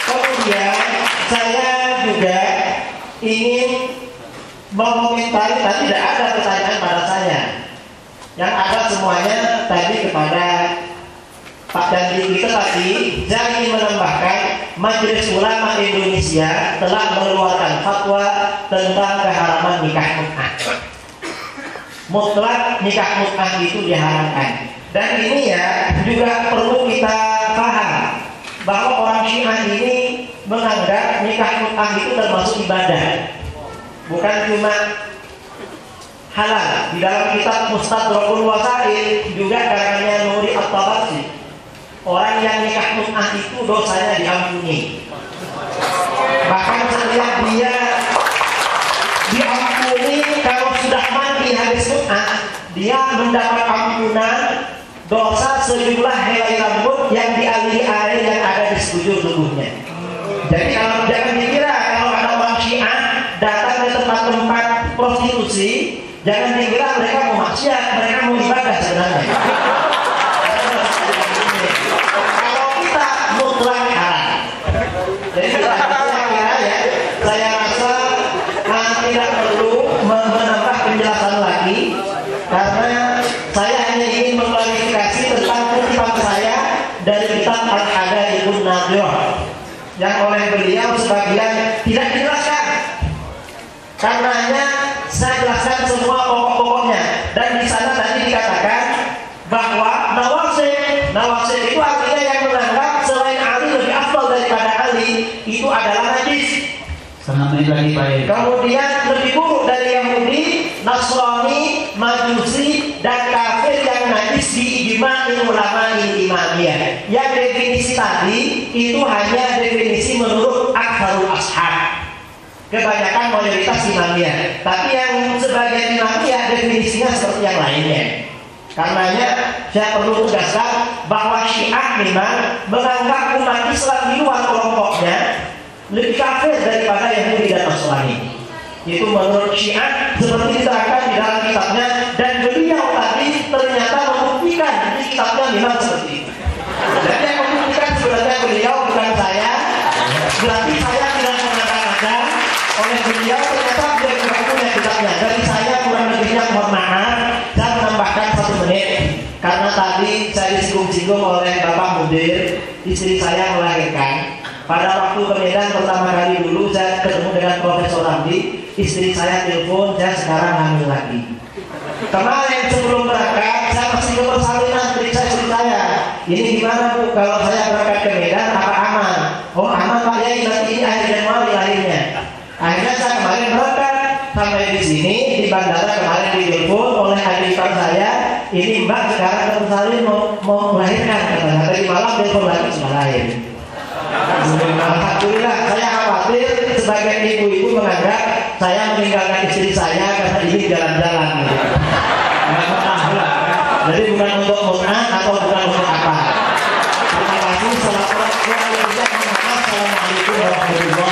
Kemudian saya juga ingin mengomentari, tadi tidak ada pertanyaan pada saya. Yang ada semuanya tadi kepada Pak Dandi kita tadi. Saya ingin menambahkan, Majelis Ulama Indonesia telah mengeluarkan fatwa tentang keharaman nikah mut'ah. Mutlak nikah mut'ah itu diharamkan. Dan ini juga perlu kita paham bahwa orang Syiah ini menganggap nikah mut'ah itu termasuk ibadah, bukan cuma halal. Di dalam kitab Mustadrakul Wasail juga karangannya Nuri At-Tabarsi, orang yang nikah mut'ah itu dosanya diampuni. Bahkan setiap dia diampuni, kalau sudah mati habis mut'ah, dia mendapat ampunan dosa sejumlah helai rambut yang dialiri air yang ada di sekujur tubuhnya. Jadi kalau jangan dikira kalau ada orang Syiah datang ke tempat-tempat prostitusi, jangan dikira mereka mau maksiat, mereka mau ibadah sebenarnya. Kalau kita mutlak haram. Jadi saya rasa tidak perlu menambah penjelasan lagi, karena saya hanya ingin mengklarifikasi tentang kutipan saya dari kitab Al-Hada'iqun Nadhirah yang oleh beliau sebagian tidak dijelaskan. Karenanya saya jelaskan semua pokok-pokoknya. Dan di sana tadi dikatakan bahwa nawasib itu artinya yang menganggap selain Ali lebih afdal daripada Ali itu adalah najis. Kemudian lebih buruk dari Yahudi, Nasrani, Majusi, dan kafir yang najis di ijma'il ulama imamiyah. Yang definisi tadi itu hanya definisi menurut aktsarul ashab, kebanyakan mayoritas imamiyah. Tapi yang sebagian imamiyah definisinya seperti yang lainnya. Karenanya saya perlu tegaskan bahwa Syiah memang menganggap umat Islam di luar kelompoknya lebih kafir daripada Yahudi dan Nasrani. Itu menurut Syiah seperti diterangkan di dalam kitabnya, dan beliau tadi ternyata membuktikan di kitabnya memang seperti itu. Jadi yang membuktikan sebenarnya beliau, bukan saya. Berarti saya tidak mengada-ngada oleh beliau, ternyata beliau juga punya kitabnya. Dari saya kurang lebihnya mohon maaf, saya menambahkan 1 menit karena tadi saya disinggung-singgung oleh Bapak Mudir, istri saya melahirkan. Pada waktu ke Medan pertama kali dulu saya ketemu dengan Profesor Ramdi, istri saya telepon, saya sekarang hamil lagi. Kemarin sebelum berangkat saya masih ke persalinan, istri saya, ini gimana Bu, kalau saya berangkat ke Medan apa aman? Oh aman Pak ya, nanti ini akhir Januari lahirnya. Akhirnya saya kemarin berangkat sampai di sini di bandara, kemarin ditelepon oleh adik ipar saya, ini Mbak sekarang ke persalin mau melahirkan, katanya tadi malam telepon lagi sudah lahir. Alhamdulillah, saya khawatir sebagian ibu-ibu menganggap saya meninggalkan istri saya karena ini jalan-jalan gitu. Jadi bukan untuk mut'ah atau bukan untuk apa. Terima kasih. Assalamualaikum warahmatullahi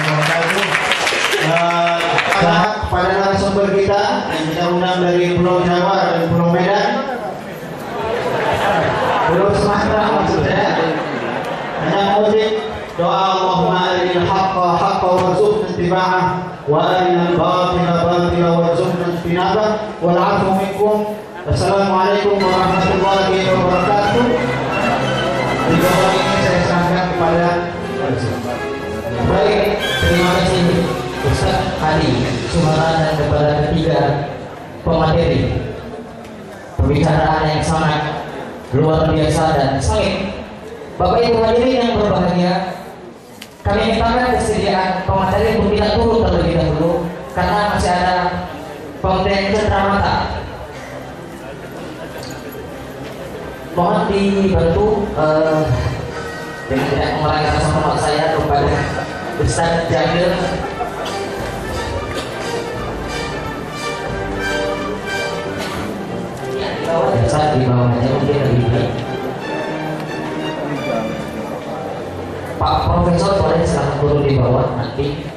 wabarakatuh. Pada narasumber kita yang kita undang dari Pulau Jawa dan Pulau Medan, Pulau Sumatera maksudnya, hanya mengutip doa Allahumma arinal haqqa haqqa warzuqna ittiba'ah wa arinal batila batila warzuqna ijtinabah wal 'afwa minkum. Wassalamualaikum warahmatullahi wabarakatuh. Di bawah ini saya serahkan kepada baik, terima kasih Ustaz Hadi Suhara dan kepada ketiga pemateri pembicaraan yang sangat luar biasa dan sengit. Bapak Ibu hadirin yang berbahagia, kami mintakan kesediaan pemateri untuk tidak turun terlebih dahulu karena masih ada konten cenderamata. Mohon dibantu dengan tidak mengurangi rasa hormat saya kepada Ustaz Jamil. Saat di bawahnya mungkin lebih baik. Pak Profesor boleh silakan turun di bawah nanti.